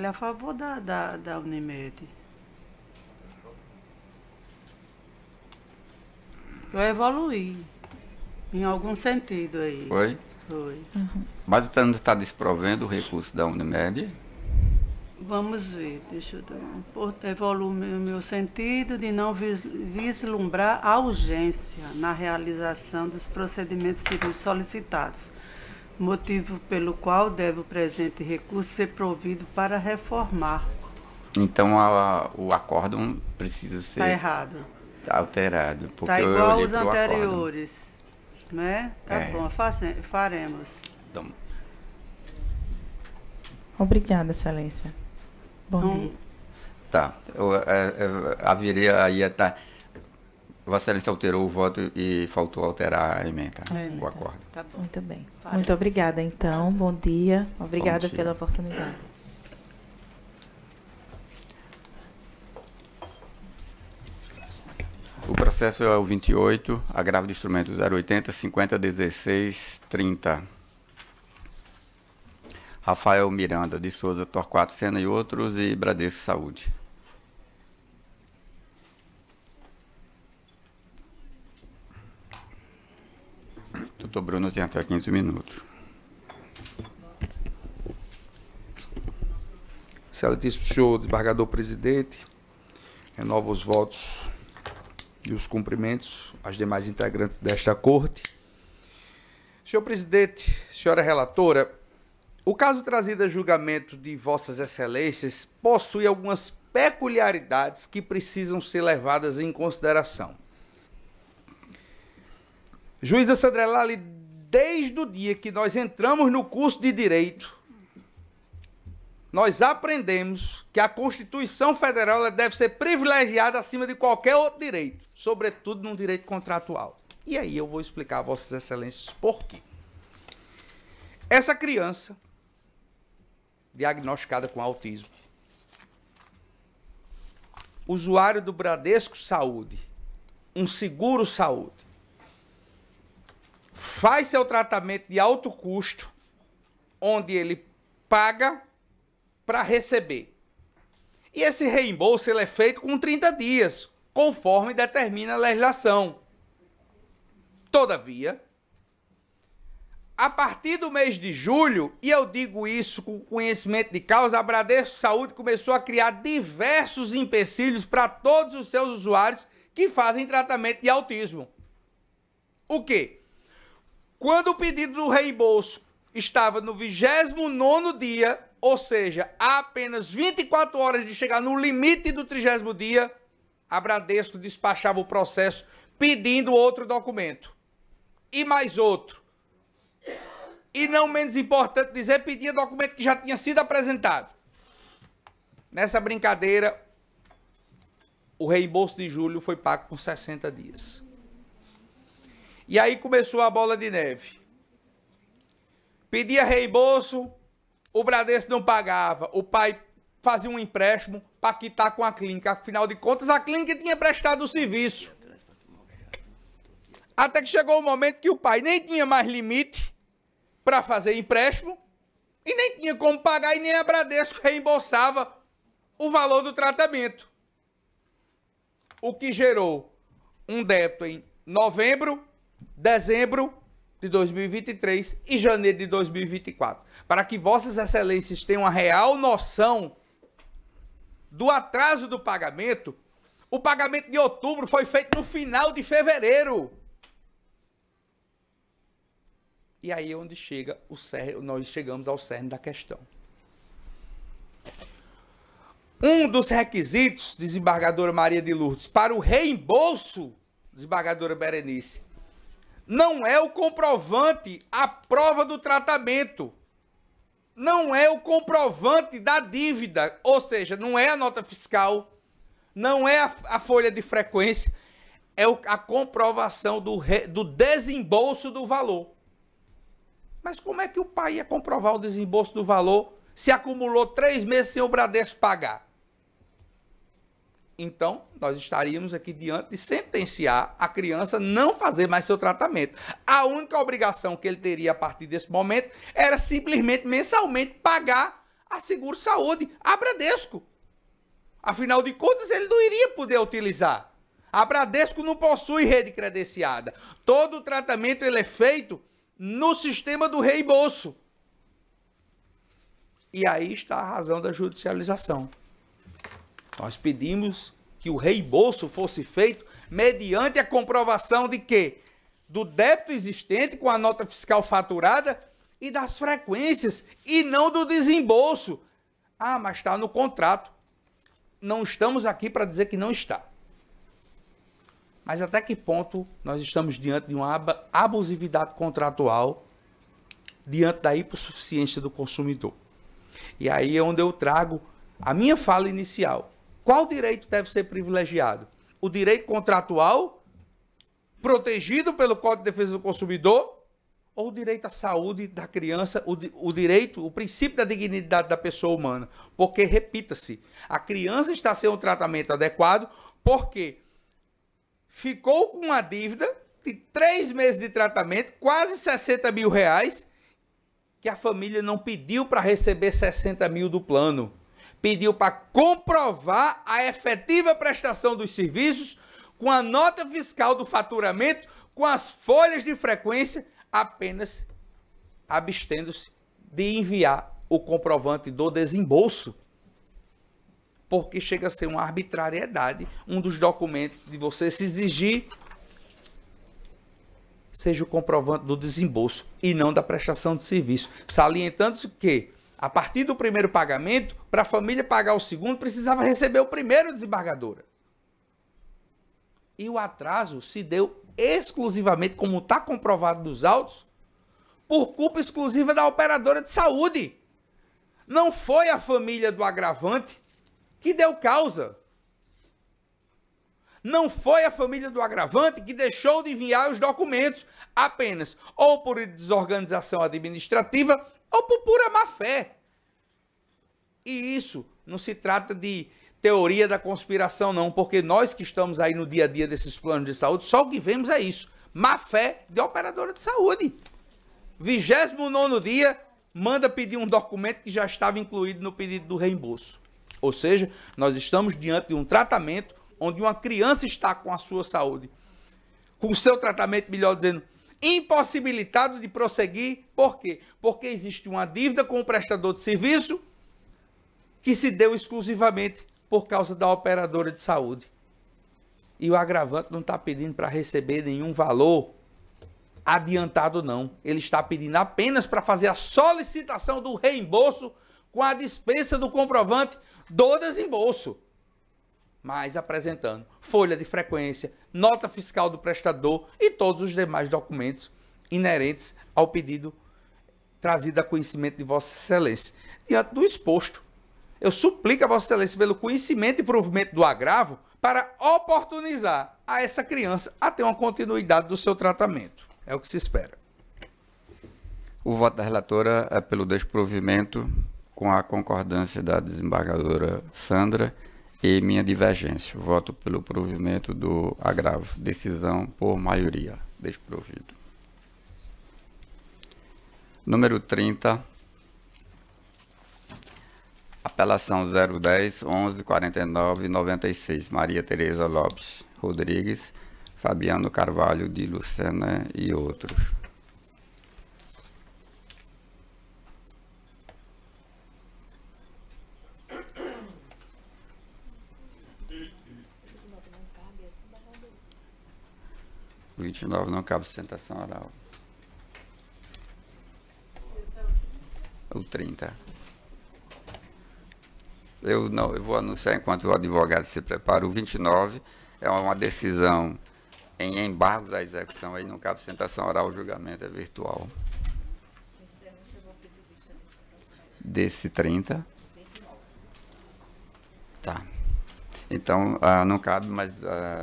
a favor da Unimed. Eu evoluí. Em algum sentido aí. Foi? Foi. Mas está desprovendo o recurso da Unimed? Vamos ver, deixa eu evoluir o meu sentido de não vislumbrar a urgência na realização dos procedimentos cirúrgicos solicitados, motivo pelo qual deve o presente recurso ser provido para reformar. Então o acórdão precisa ser... Está errado. Alterado. Está igual aos anteriores. Né? Tá bom, faremos. Então. Obrigada, excelência. Bom dia. Tá. Haveria aí... Vossa Excelência alterou o voto e faltou alterar a emenda, o acordo. Tá bom. Muito bem. Faremos. Muito obrigada, então. Bom dia. Obrigada Bom dia. pela oportunidade. O processo é o 28, agravo de instrumento 080 50 16 30. Rafael Miranda de Souza, Torquato Sena e outros, e Bradesco Saúde. Doutor Bruno tem até 15 minutos. Excelentíssimo senhor desembargador presidente, renovo os votos e os cumprimentos às demais integrantes desta corte. Senhor presidente, senhora relatora, o caso trazido a julgamento de vossas excelências possui algumas peculiaridades que precisam ser levadas em consideração. Juíza Sandra Lali, desde o dia que nós entramos no curso de Direito, nós aprendemos que a Constituição Federal ela deve ser privilegiada acima de qualquer outro direito, sobretudo num direito contratual. E aí eu vou explicar a vossas excelências por quê. Essa criança, diagnosticada com autismo, usuário do Bradesco Saúde, um seguro saúde, faz seu tratamento de alto custo, onde ele paga para receber. E esse reembolso ele é feito com 30 dias, conforme determina a legislação. Todavia, a partir do mês de julho, e eu digo isso com conhecimento de causa, a Bradesco Saúde começou a criar diversos empecilhos para todos os seus usuários que fazem tratamento de autismo. O quê? Quando o pedido do reembolso estava no 29º dia, ou seja, há apenas 24 horas de chegar no limite do 30º dia, a Bradesco despachava o processo pedindo outro documento. E mais outro. E não menos importante dizer, pedia documento que já tinha sido apresentado. Nessa brincadeira, o reembolso de julho foi pago com 60 dias. E aí começou a bola de neve. Pedia reembolso, o Bradesco não pagava, o pai fazia um empréstimo para quitar com a clínica. Afinal de contas, a clínica tinha prestado o serviço. Até que chegou o momento que o pai nem tinha mais limite para fazer empréstimo e nem tinha como pagar e nem a Bradesco reembolsava o valor do tratamento. O que gerou um débito em novembro, dezembro de 2023 e janeiro de 2024. Para que vossas excelências tenham uma real noção do atraso do pagamento, o pagamento de outubro foi feito no final de fevereiro. E aí é onde chega o cerne, nós chegamos ao cerne da questão. Um dos requisitos, desembargadora Maria de Lourdes, para o reembolso, desembargadora Berenice, não é o comprovante, a prova do tratamento. Não é o comprovante da dívida, ou seja, não é a nota fiscal, não é a folha de frequência, é a comprovação do desembolso do valor. Mas como é que o pai ia comprovar o desembolso do valor se acumulou 3 meses sem o Bradesco pagar? Então, nós estaríamos aqui diante de sentenciar a criança não fazer mais seu tratamento. A única obrigação que ele teria a partir desse momento era simplesmente, mensalmente, pagar a seguro-saúde, a Bradesco. Afinal de contas, ele não iria poder utilizar. A Bradesco não possui rede credenciada. Todo o tratamento ele é feito no sistema do reembolso. E aí está a razão da judicialização. Nós pedimos que o reembolso fosse feito mediante a comprovação de quê? Do débito existente com a nota fiscal faturada e das frequências, e não do desembolso. Ah, mas está no contrato. Não estamos aqui para dizer que não está. Mas até que ponto nós estamos diante de uma abusividade contratual, diante da hipossuficiência do consumidor? E aí é onde eu trago a minha fala inicial. Qual direito deve ser privilegiado? O direito contratual, protegido pelo Código de Defesa do Consumidor, ou o direito à saúde da criança, o princípio da dignidade da pessoa humana? Porque, repita-se, a criança está sem um tratamento adequado porque ficou com uma dívida de 3 meses de tratamento, quase 60 mil reais, que a família não pediu para receber 60 mil do plano. Pediu para comprovar a efetiva prestação dos serviços com a nota fiscal do faturamento, com as folhas de frequência, apenas abstendo-se de enviar o comprovante do desembolso. Porque chega a ser uma arbitrariedade um dos documentos de você se exigir seja o comprovante do desembolso e não da prestação de serviço. Salientando-se que, a partir do primeiro pagamento, para a família pagar o segundo, precisava receber o primeiro desembargadora. E o atraso se deu exclusivamente, como está comprovado nos autos, por culpa exclusiva da operadora de saúde. Não foi a família do agravante que deu causa. Não foi a família do agravante que deixou de enviar os documentos, apenas ou por desorganização administrativa ou por pura má-fé. E isso não se trata de teoria da conspiração, não, porque nós que estamos aí no dia a dia desses planos de saúde, só o que vemos é isso, má-fé de operadora de saúde. 29º dia, manda pedir um documento que já estava incluído no pedido do reembolso. Ou seja, nós estamos diante de um tratamento onde uma criança está com a sua saúde, com o seu tratamento, melhor dizendo, impossibilitado de prosseguir. Por quê? Porque existe uma dívida com o prestador de serviço que se deu exclusivamente por causa da operadora de saúde. E o agravante não está pedindo para receber nenhum valor adiantado, não. Ele está pedindo apenas para fazer a solicitação do reembolso com a dispensa do comprovante do desembolso, mas apresentando folha de frequência, nota fiscal do prestador e todos os demais documentos inerentes ao pedido trazido a conhecimento de Vossa Excelência. Diante do exposto, eu suplico a Vossa Excelência pelo conhecimento e provimento do agravo para oportunizar a essa criança a ter uma continuidade do seu tratamento. É o que se espera. O voto da relatora é pelo desprovimento, com a concordância da desembargadora Sandra e minha divergência. Voto pelo provimento do agravo. Decisão por maioria. Desprovido. Número 30. Apelação 010, 11, 49 e 96. Maria Tereza Lopes Rodrigues, Fabiano Carvalho de Lucena e outros. O 29 não cabe sustentação oral. O 30. Eu vou anunciar enquanto o advogado se prepara. O 29 é uma decisão em embargos da execução, aí não cabe sustentação oral, o julgamento é virtual. Desse 30. Tá. Então, não cabe, mas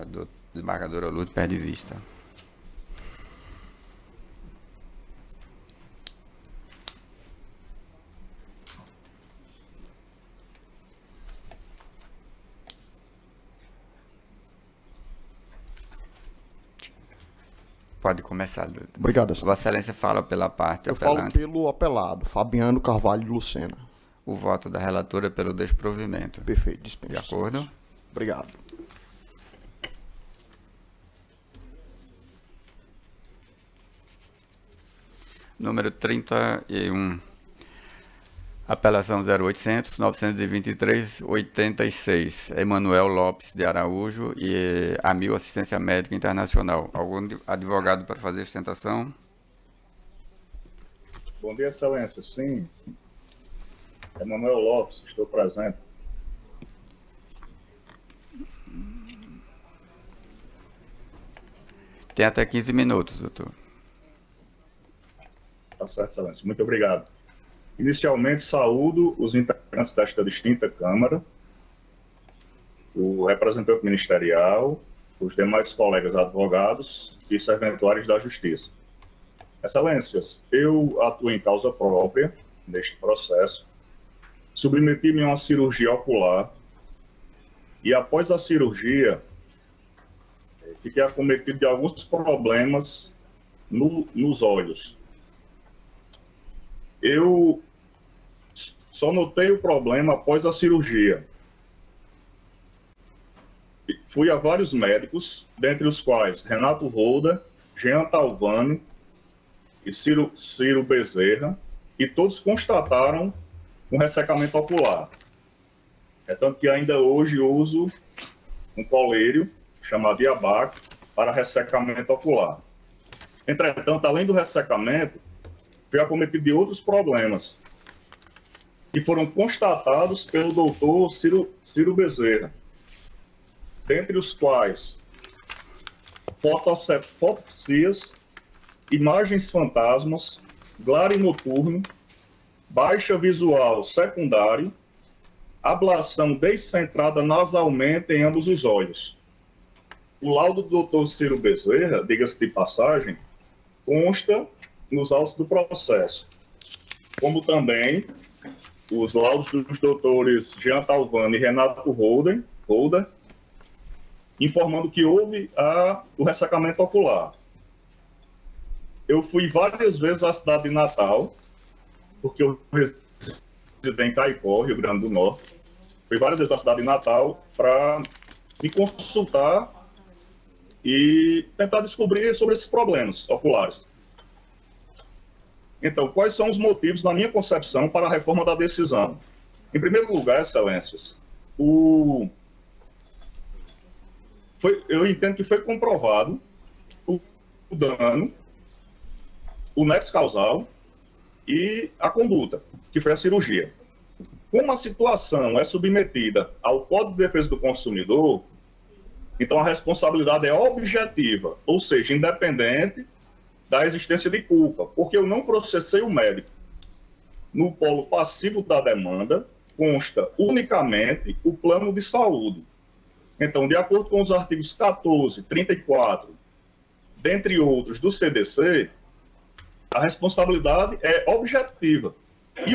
do desembargador Olúcio perde vista. Pode começar, doutor. Obrigado, Vossa Excelência fala pela parte Eu apelante. falo pelo apelado, Fabiano Carvalho de Lucena. O voto da relatora pelo desprovimento. Perfeito, dispensa. De acordo? Obrigado. Número 31. Apelação 0800 923 86. Emanuel Lopes de Araújo e Amil Assistência Médica Internacional. Algum advogado para fazer sustentação? Bom dia, Excelência. Sim. Emanuel Lopes, estou presente. Tem até 15 minutos, doutor. Tá certo, Excelência. Muito obrigado. Inicialmente, saúdo os integrantes desta distinta Câmara, o representante ministerial, os demais colegas advogados e serventuários da Justiça. Excelências, eu atuo em causa própria neste processo, submeti-me a uma cirurgia ocular e, após a cirurgia, fiquei acometido de alguns problemas nos olhos. Eu só notei o problema após a cirurgia. Fui a vários médicos, dentre os quais Renato Holder, Jean Talvani e Ciro Bezerra, e todos constataram um ressecamento ocular. É tanto que ainda hoje uso um colírio chamado Iabac para ressecamento ocular. Entretanto, além do ressecamento, fui acometido de outros problemas que foram constatados pelo doutor Ciro Bezerra, dentre os quais fotopsias, imagens fantasmas, glare noturno, baixa visual secundário, ablação descentrada nasalmente em ambos os olhos. O laudo do doutor Ciro Bezerra, diga-se de passagem, consta nos autos do processo, como também os laudos dos doutores Jean Talvani e Renato Holder, informando que houve o ressecamento ocular. Eu fui várias vezes à cidade de Natal, porque eu resido em Caicó, Rio Grande do Norte. Fui várias vezes à cidade de Natal para me consultar e tentar descobrir sobre esses problemas oculares. Então, quais são os motivos, na minha concepção, para a reforma da decisão? Em primeiro lugar, Excelências, eu entendo que foi comprovado o dano, o nexo causal e a conduta, que foi a cirurgia. Como a situação é submetida ao Código de Defesa do Consumidor, então a responsabilidade é objetiva, ou seja, independente da existência de culpa, porque eu não processei o médico. No polo passivo da demanda, consta unicamente o plano de saúde. Então, de acordo com os artigos 14, 34, dentre outros do CDC, a responsabilidade é objetiva. E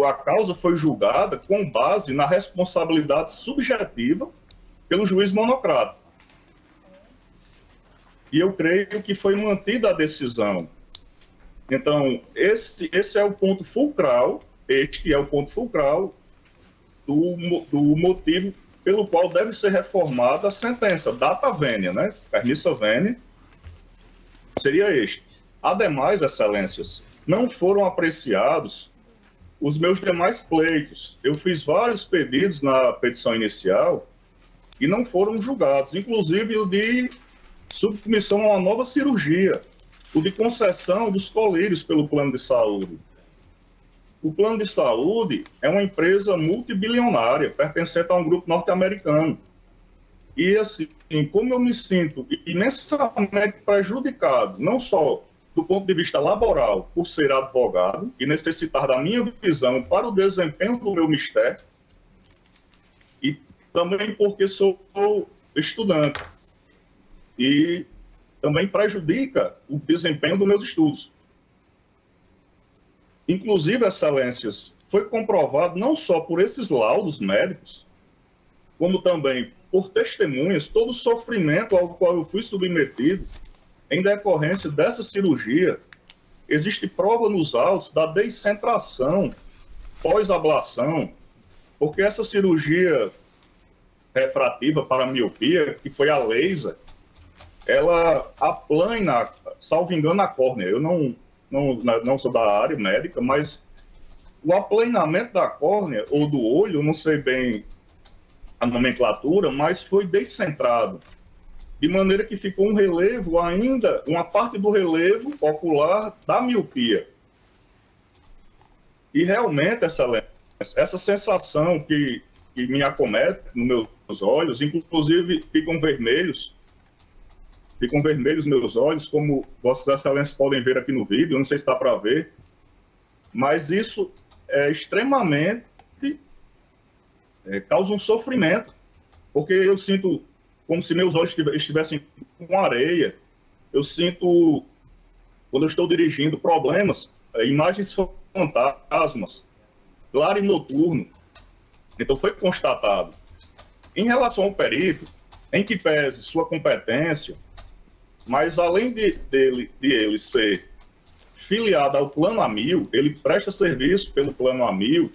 a causa foi julgada com base na responsabilidade subjetiva pelo juiz monocrático. E eu creio que foi mantida a decisão. Então, esse é o ponto fulcral, do motivo pelo qual deve ser reformada a sentença, data vênia, né? Permissa vênia, seria este. Ademais, Excelências, não foram apreciados os meus demais pleitos. Eu fiz vários pedidos na petição inicial e não foram julgados, inclusive o de submissão a uma nova cirurgia, o de concessão dos colírios pelo plano de saúde. O plano de saúde é uma empresa multibilionária, pertencente a um grupo norte-americano. E assim, como eu me sinto imensamente prejudicado, não só do ponto de vista laboral, por ser advogado e necessitar da minha visão para o desempenho do meu mistério, e também porque sou estudante e também prejudica o desempenho dos meus estudos. Inclusive, excelências, foi comprovado não só por esses laudos médicos, como também por testemunhas, todo o sofrimento ao qual eu fui submetido em decorrência dessa cirurgia. Existe prova nos autos da descentração pós-ablação, porque essa cirurgia refrativa para a miopia, que foi a laser, ela aplana, salvo engano, a córnea. Eu não sou da área médica, mas o aplanamento da córnea ou do olho, não sei bem a nomenclatura, mas foi descentrado, de maneira que ficou um relevo ainda, uma parte do relevo ocular da miopia. E realmente essa sensação que me acomete nos meus olhos, inclusive ficam vermelhos meus olhos, como Vossas Excelências podem ver aqui no vídeo, não sei se está para ver, mas isso é extremamente, causa um sofrimento, porque eu sinto como se meus olhos estivessem com areia, eu sinto, quando eu estou dirigindo, problemas, imagens fantasmas, claro e noturno. Então foi constatado. Em relação ao perito, em que pese sua competência, mas além de ele ser filiado ao Plano AMIL, ele presta serviço pelo Plano AMIL,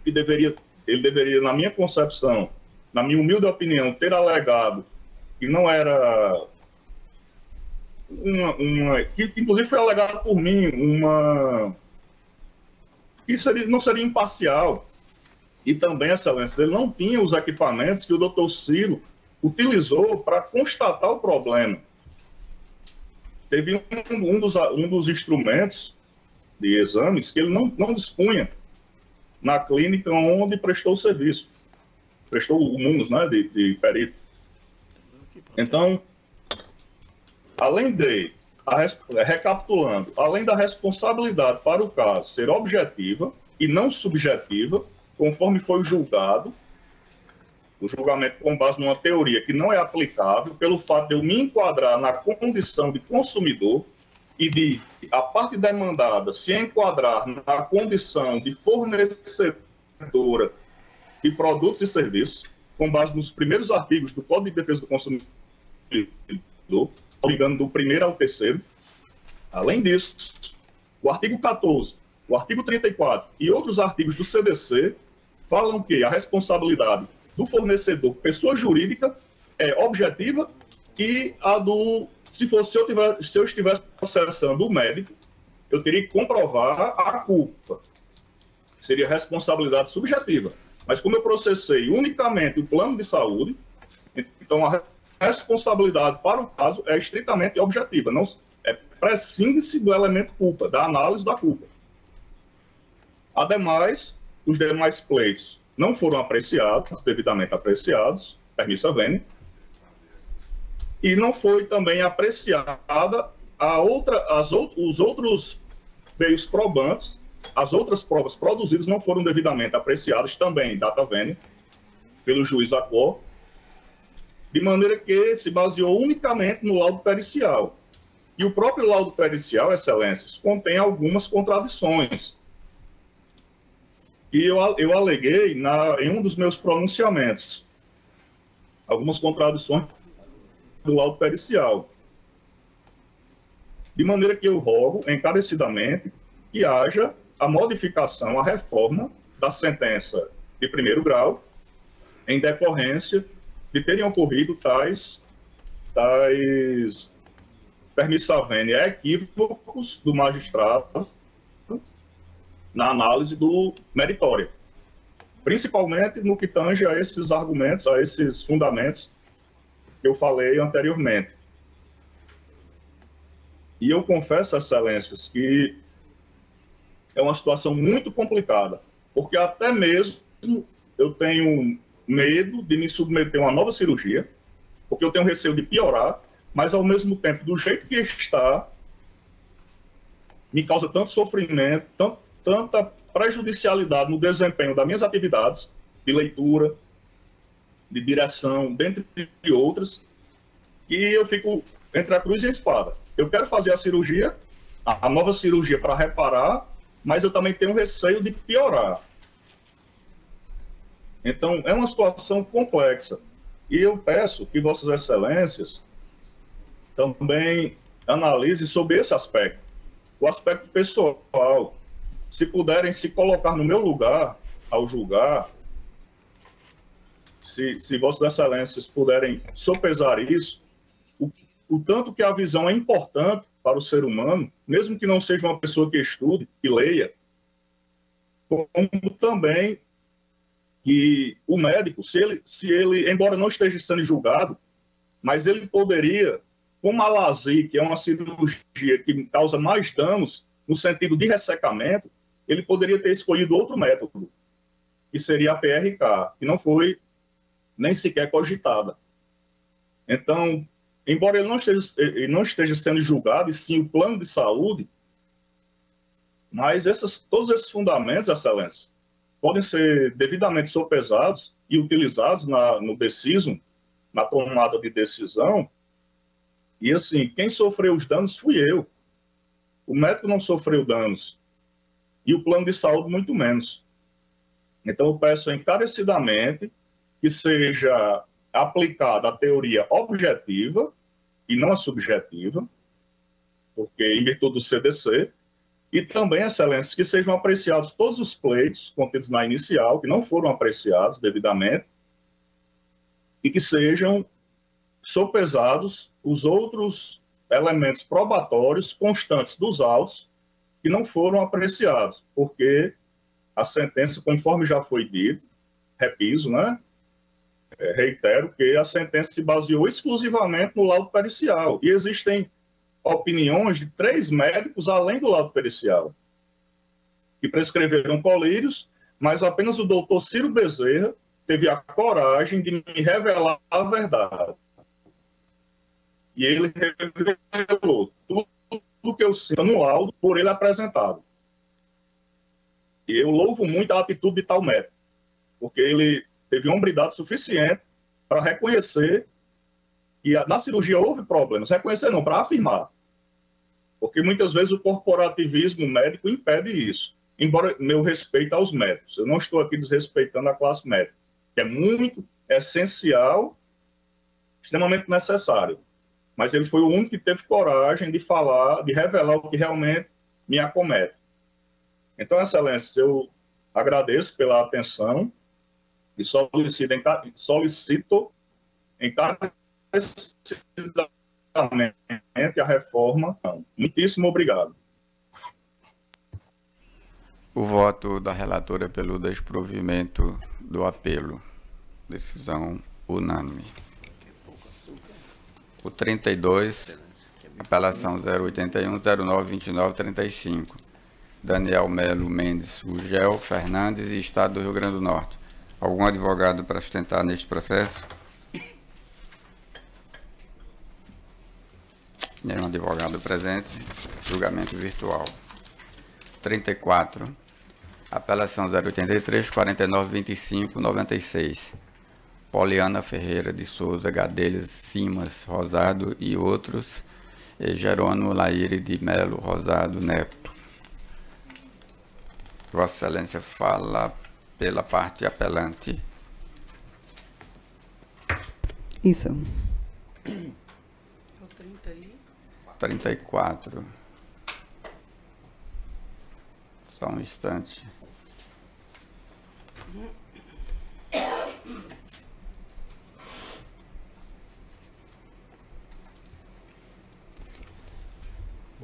que ele deveria, na minha concepção, na minha humilde opinião, ter alegado que não era que inclusive foi alegado por mim, que não seria imparcial. E também, excelência, ele não tinha os equipamentos que o doutor Ciro utilizou para constatar o problema. Teve um dos instrumentos de exames que ele não dispunha na clínica onde prestou o serviço. Prestou o MUNOS, né, de perito. Então, recapitulando, além da responsabilidade para o caso ser objetiva e não subjetiva, conforme foi julgado, o julgamento com base numa teoria que não é aplicável, pelo fato de eu me enquadrar na condição de consumidor e de a parte demandada se enquadrar na condição de fornecedora de produtos e serviços, com base nos primeiros artigos do Código de Defesa do Consumidor, ligando do primeiro ao terceiro. Além disso, o artigo 14, o artigo 34 e outros artigos do CDC falam que a responsabilidade do fornecedor, pessoa jurídica, é objetiva, e a do... Se eu estivesse processando o médico, eu teria que comprovar a culpa. Seria responsabilidade subjetiva. Mas como eu processei unicamente o plano de saúde, então a responsabilidade para o caso é estritamente objetiva. Não, prescinde-se do elemento culpa, da análise da culpa. Ademais, os demais pleitos não foram apreciados, devidamente apreciados, permissa vênia, e não foi também apreciada os outros meios probantes, as outras provas produzidas não foram devidamente apreciadas, também data vênia, pelo juiz Acor, de maneira que se baseou unicamente no laudo pericial. E o próprio laudo pericial, excelências, contém algumas contradições. E eu aleguei em um dos meus pronunciamentos algumas contradições do laudo pericial. De maneira que eu rogo encarecidamente que haja a modificação, a reforma da sentença de primeiro grau, em decorrência de terem ocorrido tais permissa vênia equívocos do magistrado na análise do meritório, principalmente no que tange a esses argumentos, a esses fundamentos que eu falei anteriormente. E eu confesso, excelências, que é uma situação muito complicada, porque até mesmo eu tenho medo de me submeter a uma nova cirurgia, porque eu tenho receio de piorar, mas ao mesmo tempo, do jeito que está, me causa tanto sofrimento, tanta prejudicialidade no desempenho das minhas atividades de leitura, de direção, dentre outras, e eu fico entre a cruz e a espada. Eu quero fazer a cirurgia, a nova cirurgia para reparar, mas eu também tenho receio de piorar. Então, é uma situação complexa. E eu peço que Vossas Excelências também analisem sobre esse aspecto. O aspecto pessoal. Se puderem se colocar no meu lugar, ao julgar, se Vossas Excelências puderem sopesar isso, o tanto que a visão é importante para o ser humano, mesmo que não seja uma pessoa que estude, que leia, como também que o médico, se ele, embora não esteja sendo julgado, mas ele poderia, como a LASIK, que é uma cirurgia que causa mais danos no sentido de ressecamento, ele poderia ter escolhido outro método, que seria a PRK, que não foi nem sequer cogitada. Então, embora ele não esteja sendo julgado, e sim o plano de saúde, mas todos esses fundamentos, Excelência, podem ser devidamente sopesados e utilizados no decision, na tomada de decisão. E assim, quem sofreu os danos fui eu. O médico não sofreu danos. E o plano de saúde muito menos. Então eu peço encarecidamente que seja aplicada a teoria objetiva e não a subjetiva, porque em virtude do CDC, e também, Excelência, que sejam apreciados todos os pleitos contidos na inicial, que não foram apreciados devidamente, e que sejam sopesados os outros elementos probatórios constantes dos autos que não foram apreciados, porque a sentença, conforme já foi dito, repiso, né? Reitero que a sentença se baseou exclusivamente no laudo pericial, e existem opiniões de 3 médicos além do laudo pericial, que prescreveram colírios, mas apenas o doutor Ciro Bezerra teve a coragem de me revelar a verdade. E ele revelou tudo que eu sinto no laudo por ele apresentado. E eu louvo muito a atitude de tal médico, porque ele teve hombridade suficiente para reconhecer que na cirurgia houve problemas. Reconhecer não, para afirmar. Porque muitas vezes o corporativismo médico impede isso. Embora meu respeito aos médicos. Eu não estou aqui desrespeitando a classe médica, que é muito essencial, extremamente necessário. Mas ele foi o único que teve coragem de falar, de revelar o que realmente me acomete. Então, Excelência, eu agradeço pela atenção e solicito encarecidamente a reforma. Muitíssimo obrigado. O voto da relatora pelo desprovimento do apelo. Decisão unânime. O 32, apelação 081-09-29-35. Daniel Melo Mendes Gugel Fernandes e Estado do Rio Grande do Norte. Algum advogado para sustentar neste processo? Nenhum advogado presente. Julgamento virtual. 34. Apelação 083-49-25-96. Poliana Ferreira de Souza Gadelhas Simas Rosado e outros. E Jerônimo Laíre de Melo Rosado Neto. Vossa Excelência fala pela parte apelante. Isso. 34. Só um instante.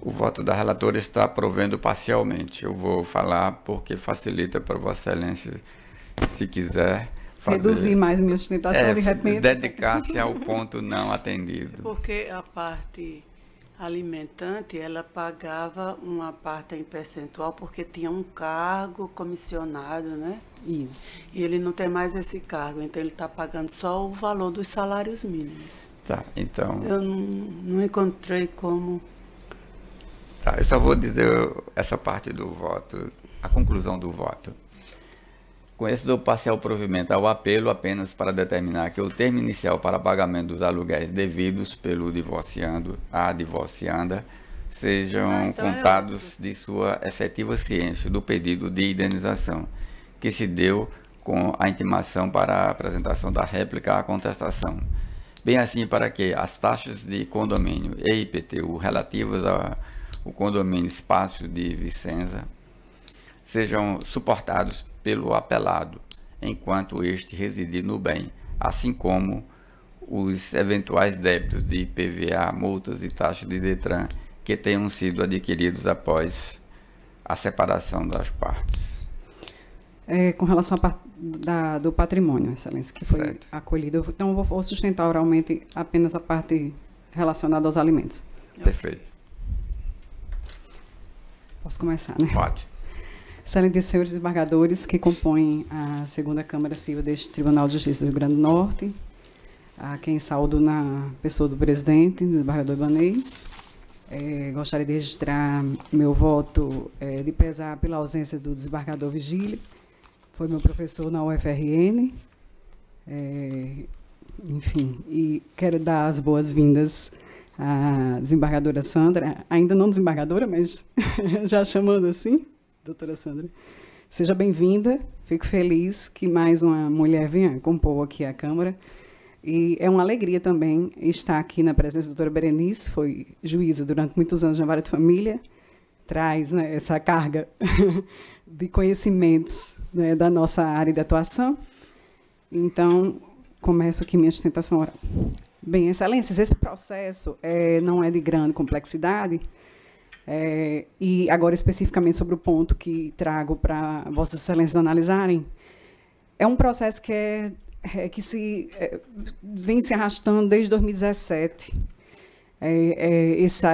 O voto da relatora está provendo parcialmente. Eu vou falar porque facilita para Vossa Excelência, se quiser fazer, reduzir mais minha sustentação de repente. Dedicar-se ao ponto não atendido. Porque a parte alimentante, ela pagava uma parte em percentual porque tinha um cargo comissionado, né? Isso. E ele não tem mais esse cargo, então ele está pagando só o valor dos salários mínimos. Tá, então... Eu não encontrei como... Tá, eu só vou dizer essa parte do voto, a conclusão do voto. Com esse dou parcial provimento ao apelo apenas para determinar que o termo inicial para pagamento dos aluguéis devidos pelo divorciando à divorcianda sejam contados de sua efetiva ciência do pedido de indenização, que se deu com a intimação para a apresentação da réplica à contestação, bem assim para que as taxas de condomínio e IPTU relativas ao condomínio Espaço de Vicenza sejam suportados pelo apelado, enquanto este residir no bem, assim como os eventuais débitos de IPVA, multas e taxas de DETRAN que tenham sido adquiridos após a separação das partes. Com relação à parte do patrimônio, Excelência, que foi acolhido, então eu vou sustentar oralmente apenas a parte relacionada aos alimentos. Perfeito. Posso começar, né? Pode. Excelentes senhores desembargadores que compõem a segunda Câmara Civil deste Tribunal de Justiça do Rio Grande do Norte, a quem saúdo na pessoa do presidente, desembargador Ibanez. Gostaria de registrar meu voto de pesar pela ausência do desembargador Vigílio, foi meu professor na UFRN, enfim, e quero dar as boas-vindas à desembargadora Sandra, ainda não desembargadora, mas já chamando assim, doutora Sandra. Seja bem-vinda, fico feliz que mais uma mulher venha compor aqui a Câmara. E é uma alegria também estar aqui na presença da doutora Berenice, foi juíza durante muitos anos na Vara de Família, traz, né, essa carga de conhecimentos, né, da nossa área de atuação. Então, começo aqui minha sustentação oral. Bem, Excelências, esse processo não é de grande complexidade, e agora especificamente sobre o ponto que trago para Vossas Excelências analisarem, é um processo que vem se arrastando desde 2017.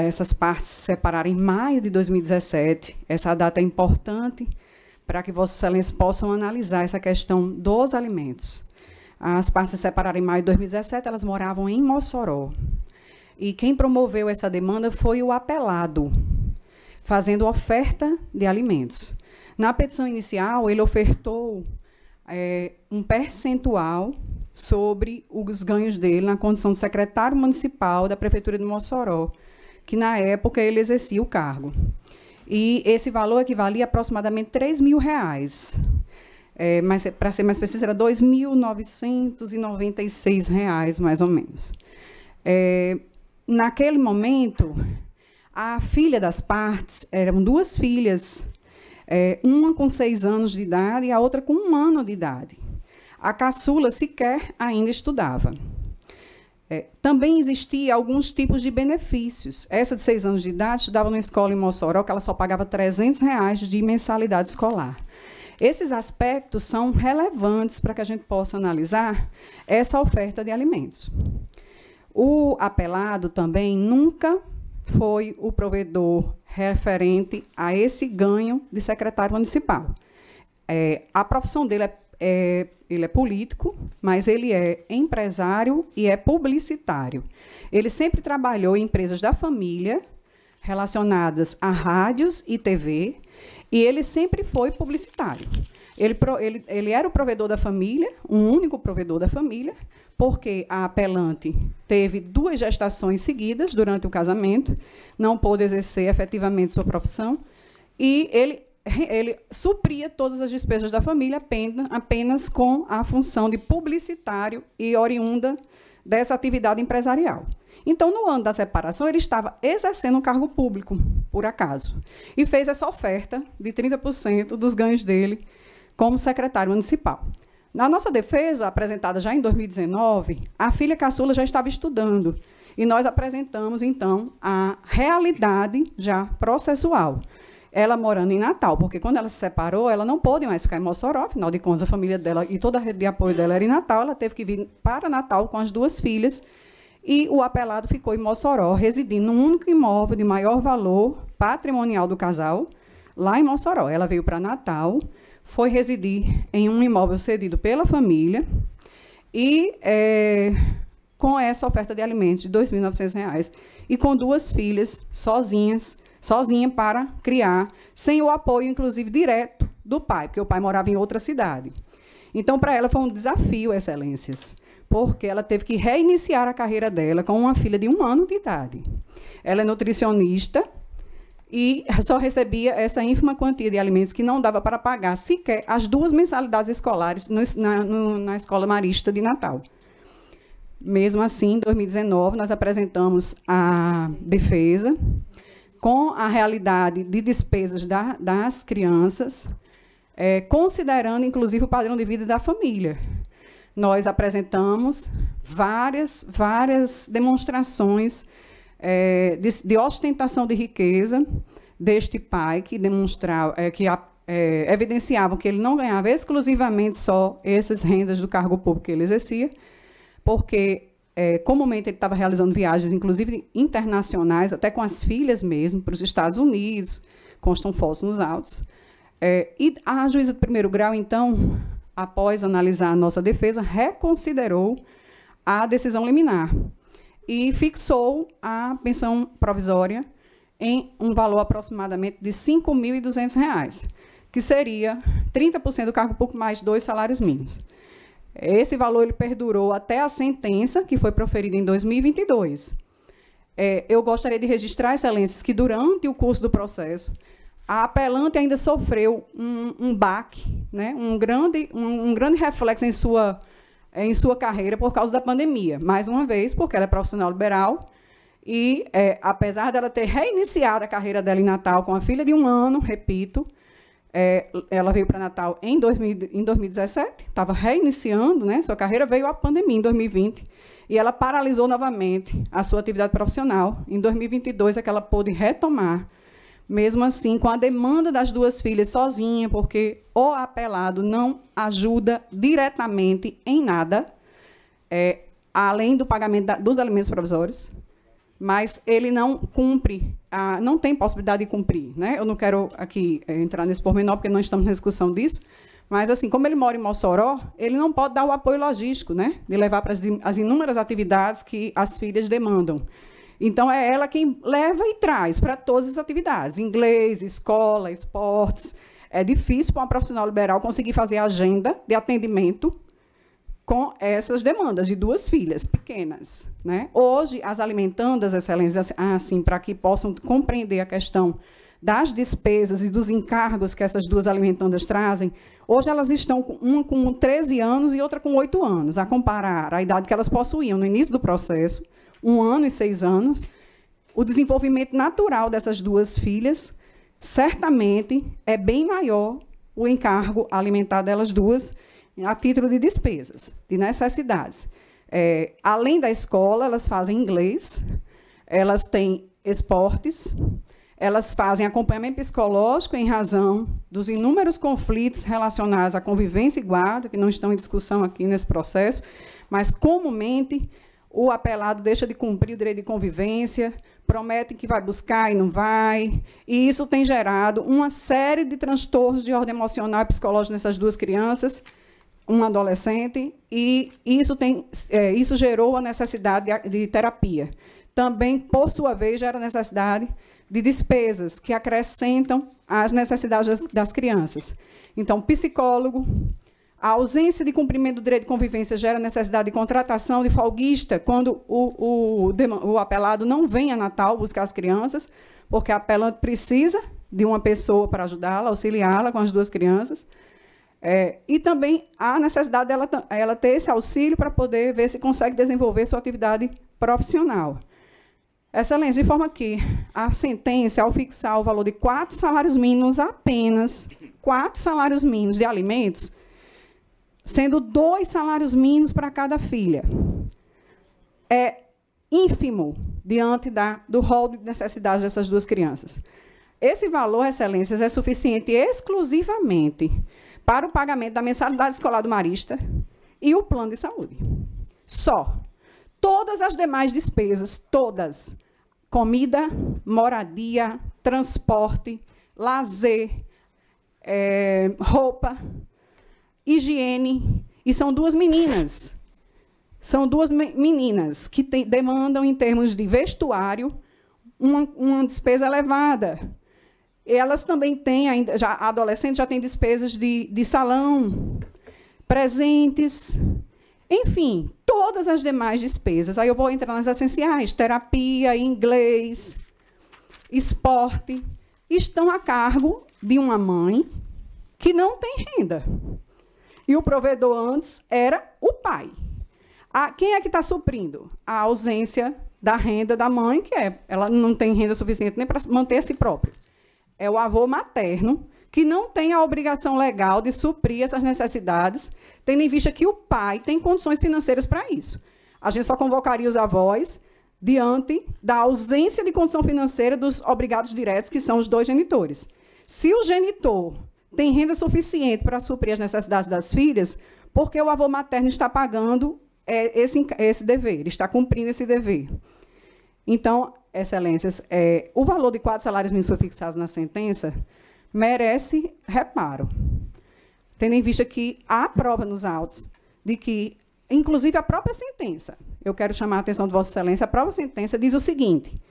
Essas partes se separaram em maio de 2017. Essa data é importante para que Vossas Excelências possam analisar essa questão dos alimentos. As partes se separaram em maio de 2017, elas moravam em Mossoró. E quem promoveu essa demanda foi o apelado, fazendo oferta de alimentos. Na petição inicial, ele ofertou um percentual sobre os ganhos dele na condição de secretário municipal da Prefeitura de Mossoró, que na época ele exercia o cargo. E esse valor equivalia a aproximadamente R$ 3.000. Mas, para ser mais preciso, era R$ 2.996, mais ou menos. Naquele momento, a filha das partes, eram duas filhas, uma com 6 anos de idade e a outra com 1 ano de idade. A caçula sequer ainda estudava. Também existiam alguns tipos de benefícios. Essa de 6 anos de idade estudava numa escola em Mossoró, que ela só pagava R$ 300 de mensalidade escolar. Esses aspectos são relevantes para que a gente possa analisar essa oferta de alimentos. O apelado também nunca foi o provedor referente a esse ganho de secretário municipal. A profissão dele ele é político, mas ele é empresário e é publicitário. Ele sempre trabalhou em empresas da família, relacionadas a rádios e TV, e ele sempre foi publicitário. Ele era o provedor da família, um único provedor da família, porque a apelante teve 2 gestações seguidas durante o casamento, não pôde exercer efetivamente sua profissão, e ele supria todas as despesas da família apenas com a função de publicitário e oriunda dessa atividade empresarial. Então, no ano da separação, ele estava exercendo um cargo público, por acaso, e fez essa oferta de 30% dos ganhos dele como secretário municipal. Na nossa defesa, apresentada já em 2019, a filha caçula já estava estudando, e nós apresentamos, então, a realidade já processual. Ela morando em Natal, porque quando ela se separou, ela não pôde mais ficar em Mossoró, afinal de contas, a família dela e toda a rede de apoio dela era em Natal, ela teve que vir para Natal com as 2 filhas, e o apelado ficou em Mossoró, residindo num único imóvel de maior valor patrimonial do casal, lá em Mossoró. Ela veio para Natal, foi residir em um imóvel cedido pela família, e com essa oferta de alimentos de R$ 2.900, e com 2 filhas sozinha para criar, sem o apoio, inclusive, direto do pai, porque o pai morava em outra cidade. Então, para ela foi um desafio, Excelências, porque ela teve que reiniciar a carreira dela com uma filha de 1 ano de idade. Ela é nutricionista e só recebia essa ínfima quantia de alimentos que não dava para pagar sequer as 2 mensalidades escolares na Escola Marista de Natal. Mesmo assim, em 2019, nós apresentamos a defesa com a realidade de despesas das crianças, considerando, inclusive, o padrão de vida da família. Nós apresentamos várias demonstrações de ostentação de riqueza deste pai, que evidenciavam que ele não ganhava exclusivamente só essas rendas do cargo público que ele exercia, porque comumente ele estava realizando viagens, inclusive internacionais, até com as filhas mesmo, para os Estados Unidos, constam fotos nos autos. E a juíza de primeiro grau, então, após analisar a nossa defesa, reconsiderou a decisão liminar e fixou a pensão provisória em um valor aproximadamente de R$ 5.200, que seria 30% do cargo público mais 2 salários mínimos. Esse valor ele perdurou até a sentença, que foi proferida em 2022. Eu gostaria de registrar, Excelências, que durante o curso do processo, a apelante ainda sofreu um baque, né, um grande reflexo em sua carreira por causa da pandemia. Mais uma vez, porque ela é profissional liberal e, apesar dela ter reiniciado a carreira dela em Natal com a filha de 1 ano, repito, ela veio para Natal em 2017, estava reiniciando, né, sua carreira, veio a pandemia em 2020, e ela paralisou novamente a sua atividade profissional. Em 2022 é que ela pôde retomar, mesmo assim, com a demanda das 2 filhas sozinha, porque o apelado não ajuda diretamente em nada, além do pagamento dos alimentos provisórios, mas ele não cumpre, não tem possibilidade de cumprir, né? Eu não quero aqui entrar nesse pormenor, porque não estamos na discussão disso, mas, assim, como ele mora em Mossoró, ele não pode dar o apoio logístico, né, de levar para as inúmeras atividades que as filhas demandam. Então, é ela quem leva e traz para todas as atividades, inglês, escola, esportes. É difícil para uma profissional liberal conseguir fazer agenda de atendimento com essas demandas de 2 filhas pequenas, né? Hoje, as alimentandas, Excelências, assim, para que possam compreender a questão das despesas e dos encargos que essas 2 alimentandas trazem, hoje elas estão, uma com 13 anos e outra com 8 anos, a comparar a idade que elas possuíam no início do processo, 1 ano e 6 anos, o desenvolvimento natural dessas 2 filhas, certamente, é bem maior o encargo alimentar delas 2, a título de despesas, de necessidades. Além da escola, elas fazem inglês, elas têm esportes, elas fazem acompanhamento psicológico em razão dos inúmeros conflitos relacionados à convivência e guarda, que não estão em discussão aqui nesse processo, mas, comumente, o apelado deixa de cumprir o direito de convivência, promete que vai buscar e não vai, e isso tem gerado uma série de transtornos de ordem emocional e psicológica nessas 2 crianças, um adolescente, e isso gerou a necessidade de terapia. Também, por sua vez, gera a necessidade de despesas que acrescentam às necessidades das crianças. Então, psicólogo, a ausência de cumprimento do direito de convivência gera necessidade de contratação de folguista quando o apelado não vem a Natal buscar as crianças, porque a apelante precisa de uma pessoa para ajudá-la, auxiliá-la com as 2 crianças. E também há necessidade dela ter esse auxílio para poder ver se consegue desenvolver sua atividade profissional. Excelência, de forma que a sentença, ao fixar o valor de 4 salários mínimos, apenas 4 salários mínimos de alimentos, sendo 2 salários mínimos para cada filha, é ínfimo diante do rol de necessidades dessas 2 crianças. Esse valor, Excelências, é suficiente exclusivamente para o pagamento da mensalidade escolar do Marista e o plano de saúde. Só. Todas as demais despesas, todas, comida, moradia, transporte, lazer, roupa, higiene, e são 2 meninas. São 2 meninas que demandam, em termos de vestuário, uma despesa elevada. Elas também têm, ainda, já, adolescentes já têm despesas de salão, presentes, enfim, todas as demais despesas. Aí eu vou entrar nas essenciais, terapia, inglês, esporte, estão a cargo de uma mãe que não tem renda. E o provedor antes era o pai. Quem é que está suprindo? A ausência da renda da mãe, que ela não tem renda suficiente nem para manter a si própria. É o avô materno, que não tem a obrigação legal de suprir essas necessidades, tendo em vista que o pai tem condições financeiras para isso. A gente só convocaria os avós diante da ausência de condição financeira dos obrigados diretos, que são os 2 genitores. Se o genitor tem renda suficiente para suprir as necessidades das filhas, porque o avô materno está pagando esse dever, está cumprindo esse dever. Então, excelências, o valor de 4 salários mínimos foi fixado na sentença, merece reparo, tendo em vista que há prova nos autos de que, inclusive a própria sentença, eu quero chamar a atenção de Vossa Excelência, a própria sentença diz o seguinte,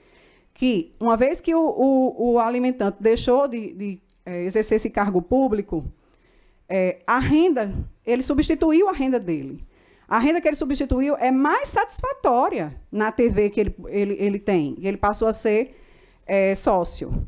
que uma vez que o alimentante deixou de exercer esse cargo público, a renda, ele substituiu a renda dele. A renda que ele substituiu é mais satisfatória na TV que ele tem. Ele passou a ser sócio.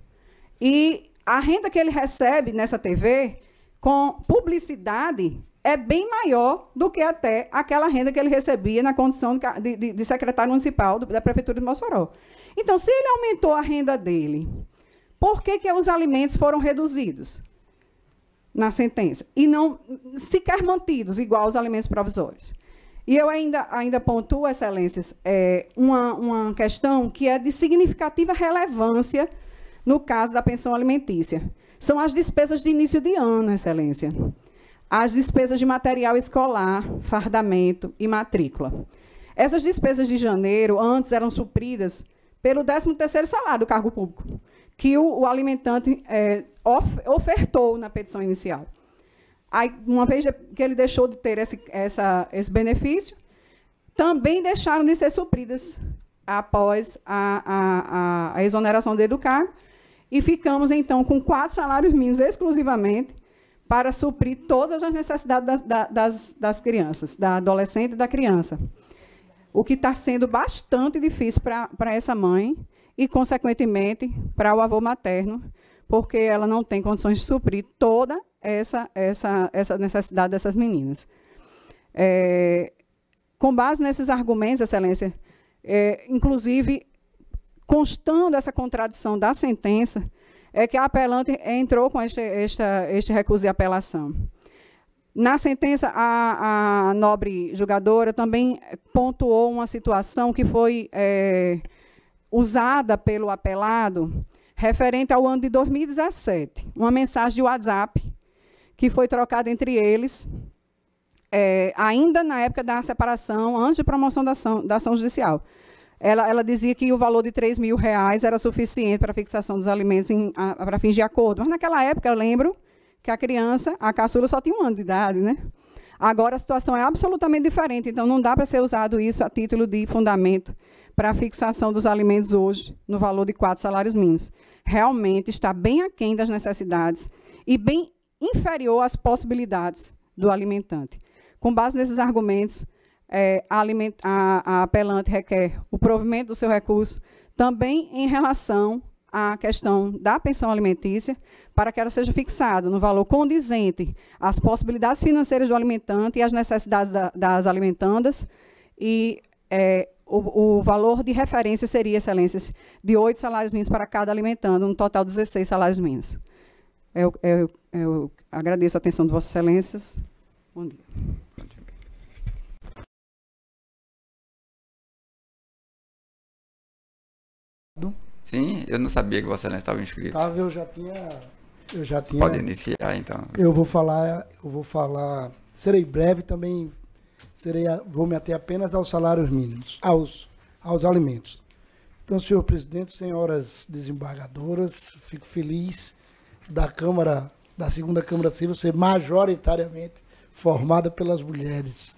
E a renda que ele recebe nessa TV, com publicidade, é bem maior do que até aquela renda que ele recebia na condição de secretário municipal da Prefeitura de Mossoró. Então, se ele aumentou a renda dele, por que os alimentos foram reduzidos na sentença? E não sequer mantidos, igual aos alimentos provisórios. E eu ainda pontuo, excelências, uma questão que é de significativa relevância no caso da pensão alimentícia. São as despesas de início de ano, excelência. As despesas de material escolar, fardamento e matrícula. Essas despesas de janeiro, antes, eram supridas pelo 13º salário do cargo público, que o alimentante ofertou na petição inicial. Aí, uma vez que ele deixou de ter esse benefício, também deixaram de ser supridas após a exoneração dele do cargo, e ficamos, então, com 4 salários mínimos exclusivamente para suprir todas as necessidades das crianças, da adolescente e da criança. O que está sendo bastante difícil para essa mãe e, consequentemente, para o avô materno, porque ela não tem condições de suprir toda essa necessidade dessas meninas. Com base nesses argumentos, excelência, inclusive, constando essa contradição da sentença, é que a apelante entrou com este recurso de apelação. Na sentença, a nobre julgadora também pontuou uma situação que foi usada pelo apelado referente ao ano de 2017, uma mensagem de WhatsApp que foi trocada entre eles, ainda na época da separação, antes de promoção da ação judicial. Ela dizia que o valor de R$3.000 era suficiente para a fixação dos alimentos para fins de acordo. Mas, naquela época, eu lembro que a criança, a caçula, só tinha 1 ano de idade, né? Agora, a situação é absolutamente diferente, então não dá para ser usado isso a título de fundamento para a fixação dos alimentos hoje, no valor de 4 salários mínimos. Realmente está bem aquém das necessidades e bem inferior às possibilidades do alimentante. Com base nesses argumentos, a apelante requer o provimento do seu recurso também em relação à questão da pensão alimentícia, para que ela seja fixada no valor condizente às possibilidades financeiras do alimentante e às necessidades das alimentandas, e o valor de referência seria, excelências, de 8 salários mínimos para cada alimentando, um total de 16 salários mínimos. Eu agradeço a atenção de Vossas Excelências. Bom dia. Sim, eu não sabia que Vossa Excelência estava inscrito. Estava, eu já tinha. Pode iniciar, então. Eu vou falar, serei breve também, vou me ater apenas aos salários mínimos, aos alimentos. Então, senhor presidente, senhoras desembargadoras, fico feliz da segunda Câmara Civil ser majoritariamente formada pelas mulheres.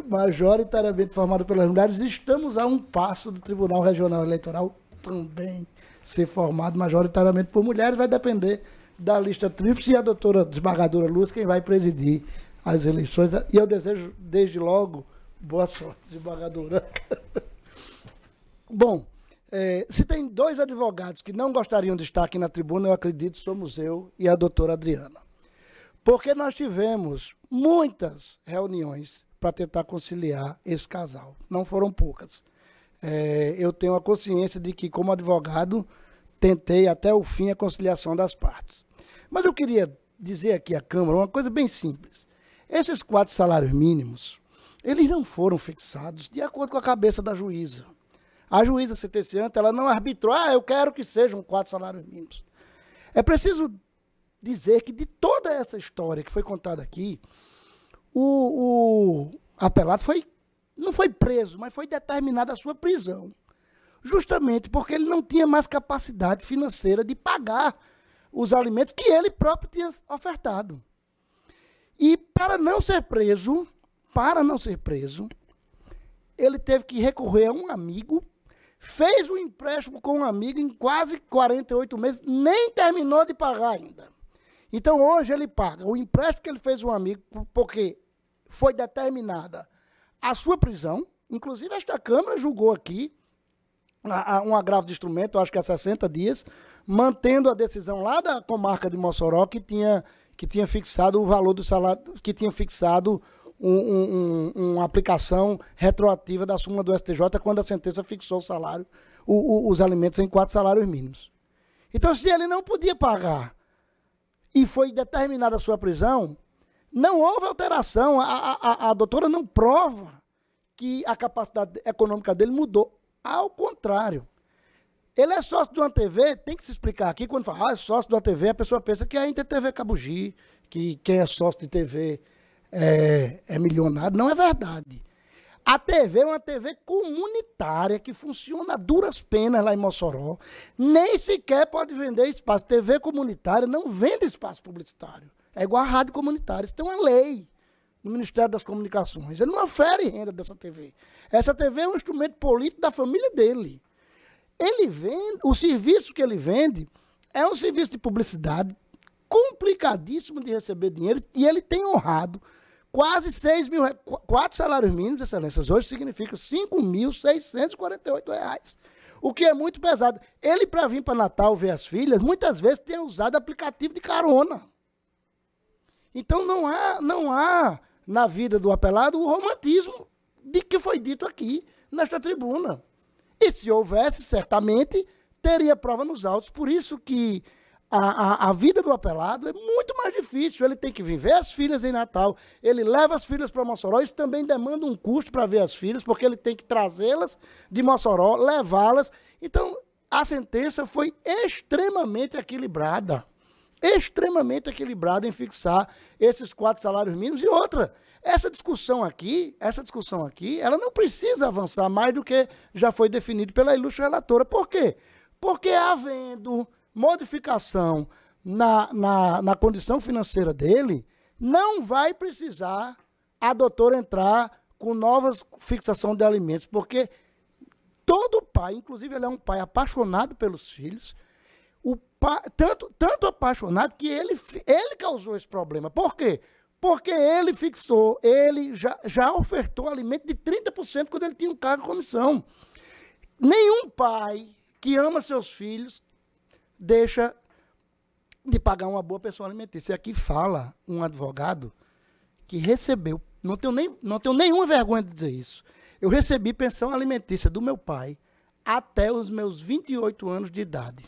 Majoritariamente formada pelas mulheres. Estamos a um passo do Tribunal Regional Eleitoral também ser formado majoritariamente por mulheres, vai depender da lista tríplice, e a doutora desembargadora Luz quem vai presidir as eleições. E eu desejo, desde logo, boa sorte, desembargadora. Bom, se tem dois advogados que não gostariam de estar aqui na tribuna, eu acredito, somos eu e a doutora Adriana. Porque nós tivemos muitas reuniões para tentar conciliar esse casal. Não foram poucas. Eu tenho a consciência de que, como advogado, tentei até o fim a conciliação das partes. Mas eu queria dizer aqui à Câmara uma coisa bem simples. Esses 4 salários mínimos, eles não foram fixados de acordo com a cabeça da juíza. A juíza sentenciante, ela não arbitrou, eu quero que sejam 4 salários mínimos. É preciso dizer que de toda essa história que foi contada aqui, o apelado não foi preso, mas foi determinada a sua prisão. Justamente porque ele não tinha mais capacidade financeira de pagar os alimentos que ele próprio tinha ofertado. E para não ser preso, ele teve que recorrer a um amigo, fez um empréstimo com um amigo em quase 48 meses, nem terminou de pagar ainda. Então hoje ele paga o empréstimo que ele fez a um amigo, porque foi determinada a sua prisão. Inclusive esta Câmara julgou aqui um agravo de instrumento, acho que há 60 dias, mantendo a decisão lá da comarca de Mossoró, que tinha fixado o valor do salário, que tinha fixado uma aplicação retroativa da súmula do STJ quando a sentença fixou o salário, os alimentos em 4 salários mínimos. Então, se ele não podia pagar e foi determinada a sua prisão, não houve alteração. A doutora não prova que a capacidade econômica dele mudou. Ao contrário. Ele é sócio de uma TV, tem que se explicar aqui, quando fala, é sócio de uma TV, a pessoa pensa que é a InterTV Cabugi, que quem é sócio de TV é milionário. Não é verdade. A TV é uma TV comunitária que funciona a duras penas lá em Mossoró. Nem sequer pode vender espaço. TV comunitária não vende espaço publicitário. É igual a rádio comunitária. Isso tem uma lei no Ministério das Comunicações. Ele não ofere renda dessa TV. Essa TV é um instrumento político da família dele. Ele vende, o serviço que ele vende é um serviço de publicidade complicadíssimo de receber dinheiro, e ele tem honrado quase 6 mil, 4 salários mínimos, excelências, hoje significa R$ 5.648, o que é muito pesado. Ele, para vir para Natal ver as filhas, muitas vezes tem usado aplicativo de carona. Então não há na vida do apelado o romantismo de que foi dito aqui nesta tribuna. E se houvesse, certamente, teria prova nos autos. Por isso que a vida do apelado é muito mais difícil. Ele tem que viver as filhas em Natal, ele leva as filhas para Mossoró, isso também demanda um custo para ver as filhas, porque ele tem que trazê-las de Mossoró, levá-las. Então, a sentença foi extremamente equilibrada em fixar esses 4 salários mínimos. E outra, essa discussão aqui, ela não precisa avançar mais do que já foi definido pela ilustre relatora. Por quê? Porque havendo modificação na condição financeira dele, não vai precisar a doutora entrar com novas fixação de alimentos, porque todo pai, inclusive ele é um pai apaixonado pelos filhos, tanto apaixonado que ele causou esse problema. Por quê? Porque ele fixou, ele já ofertou alimento de 30% quando ele tinha um cargo de comissão. Nenhum pai que ama seus filhos deixa de pagar uma boa pensão alimentícia. Aqui fala um advogado que recebeu, não tenho nenhuma vergonha de dizer isso, eu recebi pensão alimentícia do meu pai até os meus 28 anos de idade.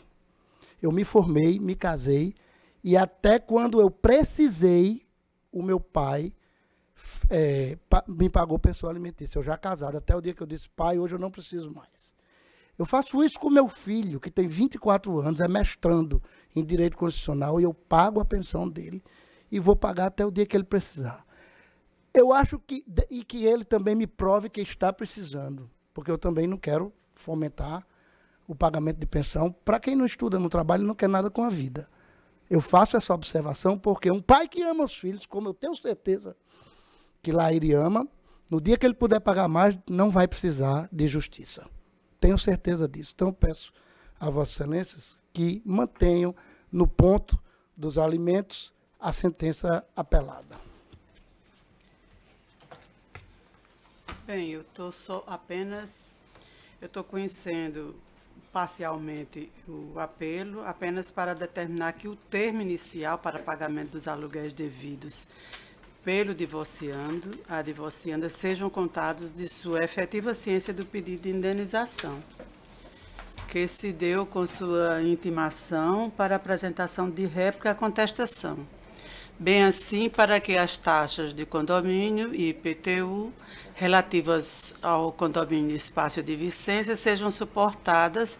Eu me formei, me casei, e até quando eu precisei, o meu pai me pagou pensão alimentícia. Eu já casado, até o dia que eu disse, pai, hoje eu não preciso mais. Eu faço isso com meu filho, que tem 24 anos, é mestrando em Direito Constitucional, e eu pago a pensão dele e vou pagar até o dia que ele precisar. Eu acho que ele também me prove que está precisando, porque eu também não quero fomentar o pagamento de pensão para quem não estuda, não trabalha e não quer nada com a vida. Eu faço essa observação porque um pai que ama os filhos, como eu tenho certeza que Laíri ama, no dia que ele puder pagar mais, não vai precisar de justiça. Tenho certeza disso. Então, eu peço a Vossas Excelências que mantenham no ponto dos alimentos a sentença apelada. Bem, eu estou conhecendo parcialmente o apelo, apenas para determinar que o termo inicial para pagamento dos aluguéis devidos pelo divorciando, a divorcianda, sejam contados de sua efetiva ciência do pedido de indenização, que se deu com sua intimação para apresentação de réplica à contestação, bem assim para que as taxas de condomínio e IPTU relativas ao condomínio Espaço de Vicência sejam suportadas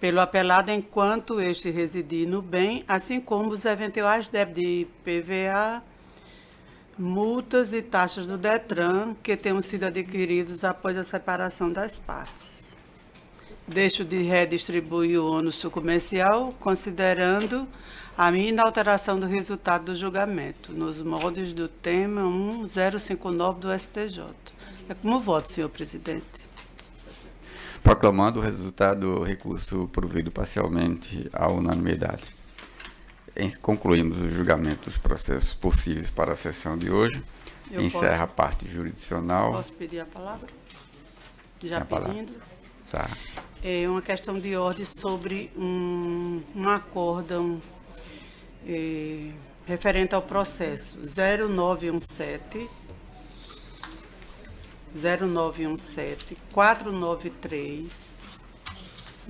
pelo apelado enquanto este residir no bem, assim como os eventuais débitos de IPVA, multas e taxas do DETRAN que tenham sido adquiridos após a separação das partes. Deixo de redistribuir o ônus comercial, considerando a mínima alteração do resultado do julgamento, nos moldes do tema 1059 do STJ. É como voto, senhor presidente. Proclamando o resultado do recurso provido parcialmente à unanimidade. Concluímos o julgamento dos processos possíveis para a sessão de hoje. Encerra a parte jurisdicional. Posso pedir a palavra? Já pedindo. Tá. É uma questão de ordem sobre um acórdão referente ao processo 0917 493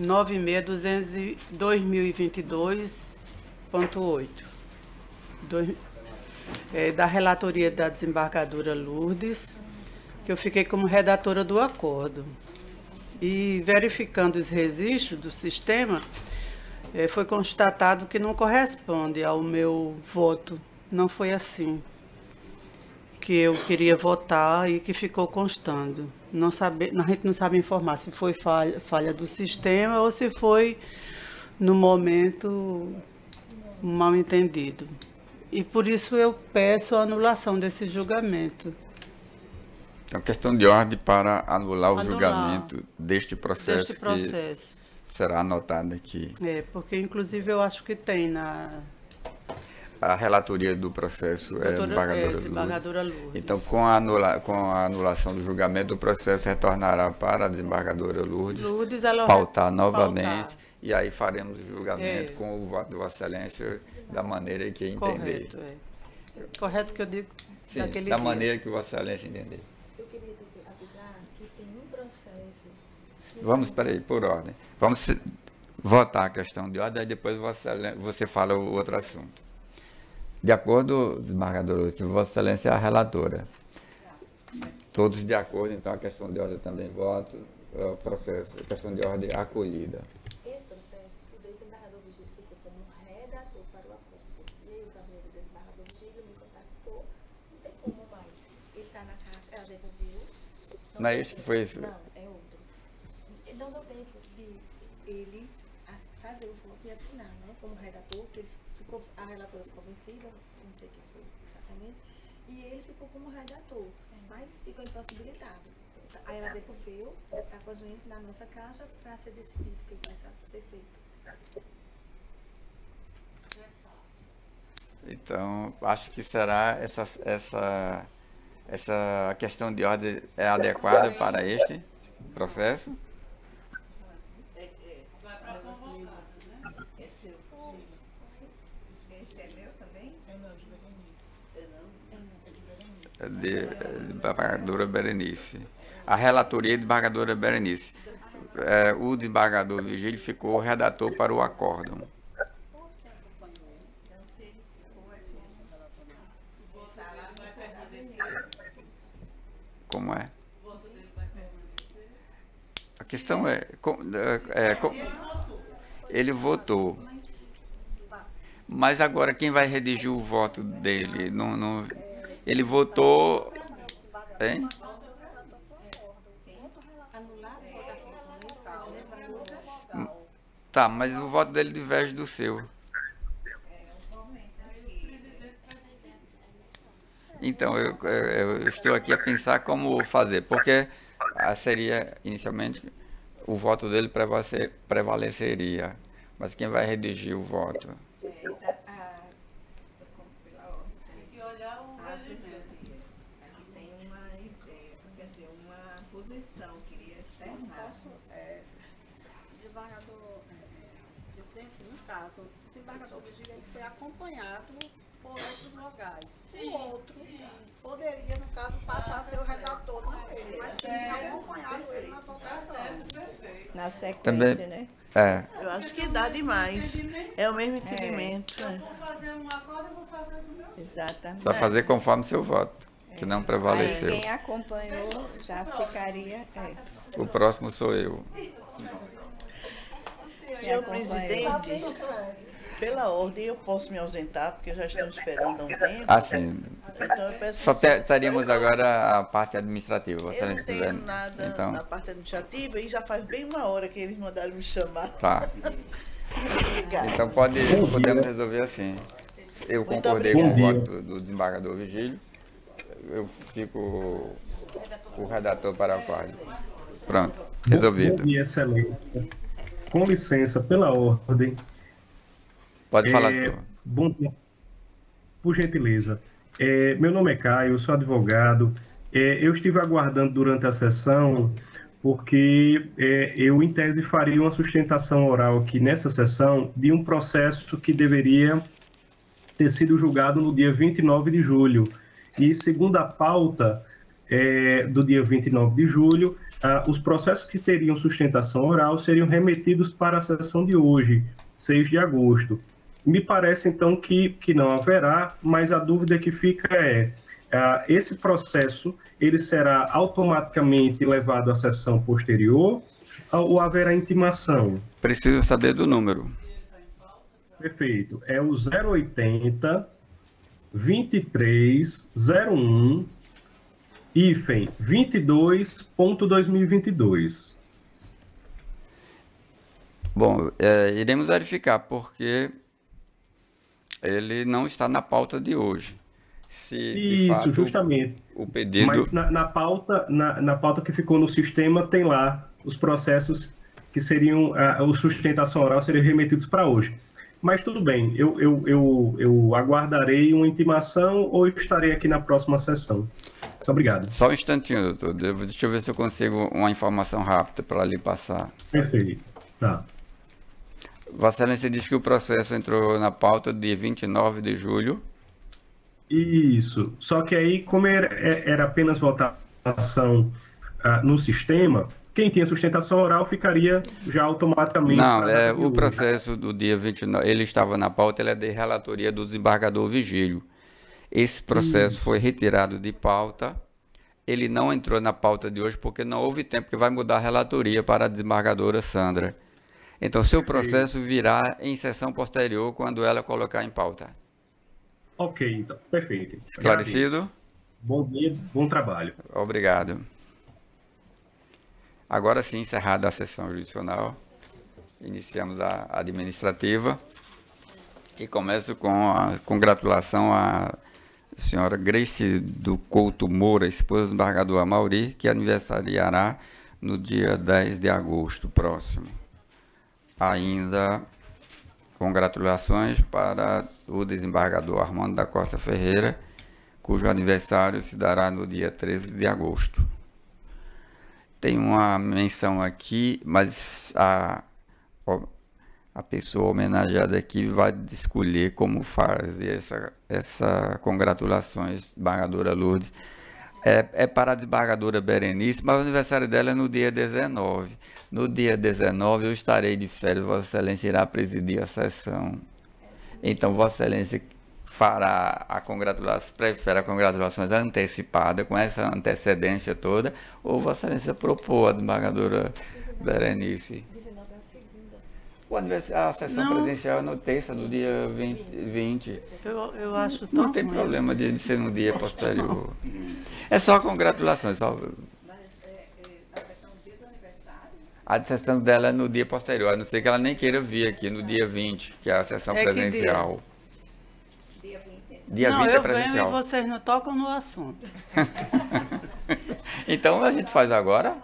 96.2022.8 da relatoria da desembargadora Lourdes, que eu fiquei como redatora do acordo. E verificando os registros do sistema, foi constatado que não corresponde ao meu voto. Não foi assim que eu queria votar e que ficou constando. A gente não sabe informar se foi falha do sistema ou se foi, no momento, um mal-entendido. E por isso eu peço a anulação desse julgamento. Então, questão de ordem para anular o julgamento deste processo. Que será anotado aqui. Porque inclusive eu acho que tem a relatoria do processo é desembargadora Lourdes. Então, com a anulação do julgamento, o processo retornará para a desembargadora Lourdes pautar novamente, e aí faremos o julgamento com o voto de Vossa Excelência da maneira que entender. Correto que eu digo. Sim, da maneira que Vossa Excelência entender. Eu queria avisar que tem um processo. Vamos, peraí, por ordem. Vamos votar a questão de ordem, aí depois você fala o outro assunto. De acordo, desembargador, que Vossa Excelência é a relatora. Todos de acordo, então a questão de ordem também voto, o processo, a questão de ordem acolhida. Esse processo, o desembargador Vigílio ficou como redator para o acordo. E aí o gabinete do desembargador Vigílio me contactou, não tem como mais. Ele está na caixa, ela devolveu. Não é isso que foi isso? Não, é outro. Não deu tempo de ele fazer o voto e assinar, né, como redator, que ele ficou, a relatora ficou vencida, não sei quem foi exatamente, e ele ficou como redator, mas ficou impossibilitado. Aí ela devolveu, está com a gente na nossa caixa para ser decidido o que vai ser feito. Então, acho que será essa questão de ordem é adequada para este processo? De desembargadora Berenice. A relatoria de desembargadora Berenice. O desembargador Vigílio ficou redator para o acórdão. Como é? A questão ele votou. Mas agora quem vai redigir o voto dele? Ele votou. Hein? Tá, mas o voto dele diverge do seu. Então, eu estou aqui a pensar como fazer, porque seria, inicialmente, o voto dele prevaleceria. Mas quem vai redigir o voto? Tem uma ideia, quer dizer, uma posição, queria externar. Desembargador, presidente, no caso, o desembargador Virgílio ele foi acompanhado por outros vogais. O outro poderia, no caso, passar a ser o redator, não ele, mas sim acompanhado ele na votação. Na sequência, Também, né? Eu acho que dá demais. É o mesmo entendimento. Eu vou fazer um agora, eu vou fazer do meu. Exatamente. vai fazer conforme seu voto, que não prevaleceu. Aí quem acompanhou já ficaria... O próximo sou eu. Senhor presidente, pela ordem eu posso me ausentar, porque já estamos esperando há um tempo. Assim, Então eu peço só licença. teríamos agora a parte administrativa. Vossa Eu não Excelência tenho tiver. nada Então, na parte administrativa e já faz bem uma hora que eles mandaram me chamar. tá. Obrigada. Então podemos resolver assim. Eu concordei com o voto do desembargador Virgílio. Eu fico o redator para a parte. Pronto, resolvido. Bom dia, Excelência. Com licença, pela ordem. Pode falar, Bom dia. Por gentileza. Meu nome é Caio, eu sou advogado. Eu estive aguardando durante a sessão, porque eu, em tese, faria uma sustentação oral aqui nessa sessão de um processo que deveria ter sido julgado no dia 29 de julho. E, segundo a pauta do dia 29 de julho, os processos que teriam sustentação oral seriam remetidos para a sessão de hoje, 6 de agosto. Me parece, então, que não haverá, mas a dúvida que fica esse processo ele será automaticamente levado à sessão posterior ou haverá intimação? Preciso saber do número. Perfeito. É o 080 2301 hífen 22.2022. Bom, iremos verificar, porque ele não está na pauta de hoje. Se, de Isso, fato, justamente. O pedido... Mas na pauta que ficou no sistema tem lá os processos que seriam, a sustentação oral seriam remetidos para hoje. Mas tudo bem, eu aguardarei uma intimação ou estarei aqui na próxima sessão. Muito obrigado. Só um instantinho, doutor. Deixa eu ver se eu consigo uma informação rápida para lhe passar. Perfeito. Tá. Vossa Excelência diz que o processo entrou na pauta dia 29 de julho. Isso. Só que aí, como era apenas votação no sistema, quem tinha sustentação oral ficaria já automaticamente... Não, o processo do dia 29, ele estava na pauta, ele é de relatoria do desembargador Virgílio. Esse processo foi retirado de pauta, ele não entrou na pauta de hoje porque não houve tempo, que vai mudar a relatoria para a desembargadora Sandra. Então, seu processo virá em sessão posterior, quando ela colocar em pauta. Ok, então, perfeito. Esclarecido? Agradeço. Bom dia, bom trabalho. Obrigado. Agora sim, encerrada a sessão jurisdicional, iniciamos a administrativa e começo com a congratulação à senhora Grace do Couto Moura, esposa do desembargador Amauri, que aniversariará no dia 10 de agosto próximo. Ainda congratulações para o desembargador Armando da Costa Ferreira, cujo aniversário se dará no dia 13 de agosto. Tem uma menção aqui, mas a pessoa homenageada aqui vai escolher como fazer essa congratulações, desembargadora Lourdes. É para a desembargadora Berenice, mas o aniversário dela é no dia 19. No dia 19 eu estarei de férias, Vossa Excelência irá presidir a sessão. Então, Vossa Excelência fará a congratulação, prefere a congratulações antecipada, com essa antecedência toda, ou Vossa Excelência propôs a desembargadora Berenice? A sessão presencial é no terça, no dia 20. Eu acho tão não tem problema de ser no dia posterior. É só congratulações. Só... A sessão dela é no dia posterior, a não ser que ela nem queira vir aqui no dia 20, que é a sessão presencial. Dia 20 é presencial. Venho e vocês não tocam no assunto. Então a gente faz agora?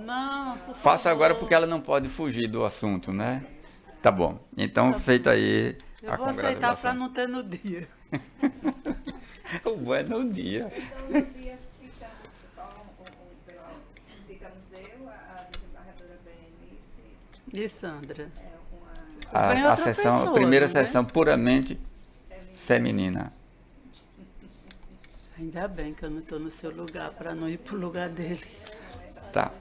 Não, por favor. Faça agora porque ela não pode fugir do assunto, né? Tá bom. Então, feita aí Eu a vou aceitar congratulação. para não ter no dia. O bom é no dia. Então, no dia fica só ficamos eu, a desembargadora Berenice E Sandra. A sessão, a primeira sessão puramente feminina. Ainda bem que eu não estou no seu lugar, para não ir para o lugar dele. Tá.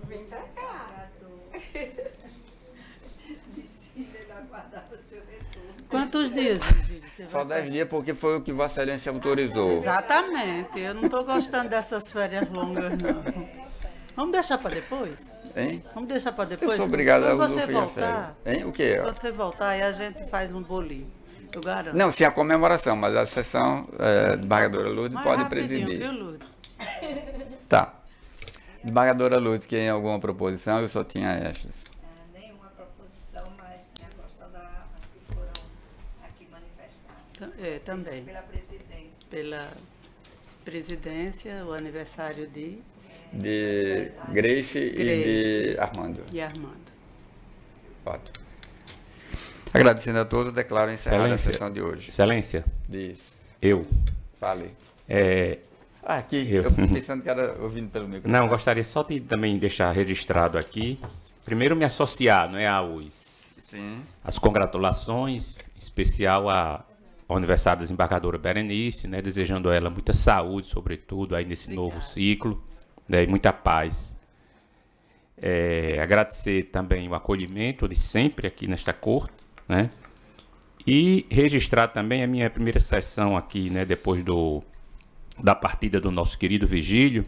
Vem pra cá. Ele aguardava seu retorno. Quantos dias, Virgílio? Você Só vai 10 dias porque foi o que Vossa Excelência autorizou. Exatamente. Eu não estou gostando dessas férias longas, não. Vamos deixar para depois? Hein? Vamos deixar para depois? Eu sou obrigado a Quando você usufruir a voltar, férias. Hein? O quê? Quando você voltar, aí a gente faz um bolinho. Eu garanto. Não, sim, a comemoração, mas a sessão desembargadora Lourdes Mais pode rapidinho, presidir. viu, Lourdes? Tá. Desembargadora Lourdes, tem alguma proposição? Eu só tinha estas. Nenhuma proposição, mas me gostar das que foram aqui manifestadas. Também. Pela presidência. Pela presidência, o aniversário de Grace e de Armando. E Armando. Ótimo. Agradecendo a todos, declaro encerrada a sessão de hoje. Excelência. Diz. Eu. Fale. Aqui, eu fico pensando que era ouvindo pelo microfone. Não, gostaria só de também deixar registrado aqui. Primeiro me associar, não é, as congratulações, em especial ao aniversário da desembargadora Berenice, né, desejando a ela muita saúde, sobretudo, aí nesse novo ciclo, né, e muita paz. Agradecer também o acolhimento de sempre aqui nesta corte, né, e registrar também a minha primeira sessão aqui, né, depois da partida do nosso querido Virgílio,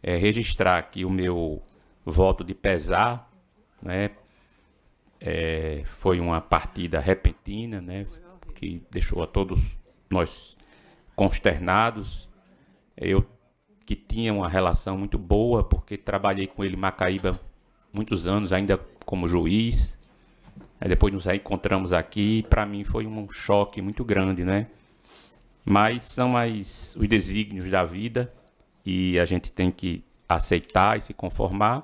registrar aqui o meu voto de pesar, né, foi uma partida repentina, né, que deixou a todos nós consternados. Eu que tinha uma relação muito boa, porque trabalhei com ele em Macaíba muitos anos, ainda como juiz. Aí depois nos reencontramos aqui, para mim foi um choque muito grande, né? Mas são os desígnios da vida e a gente tem que aceitar e se conformar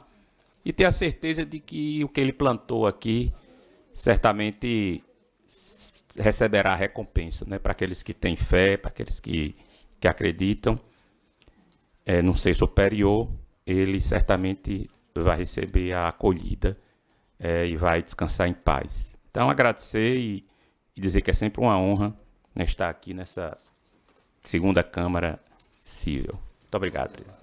e ter a certeza de que o que ele plantou aqui certamente receberá recompensa, né? Para aqueles que têm fé, para aqueles que acreditam num ser superior, ele certamente vai receber a acolhida e vai descansar em paz. Então, agradecer e dizer que é sempre uma honra, né, estar aqui nessa segunda Câmara Civil. Muito obrigado, presidente.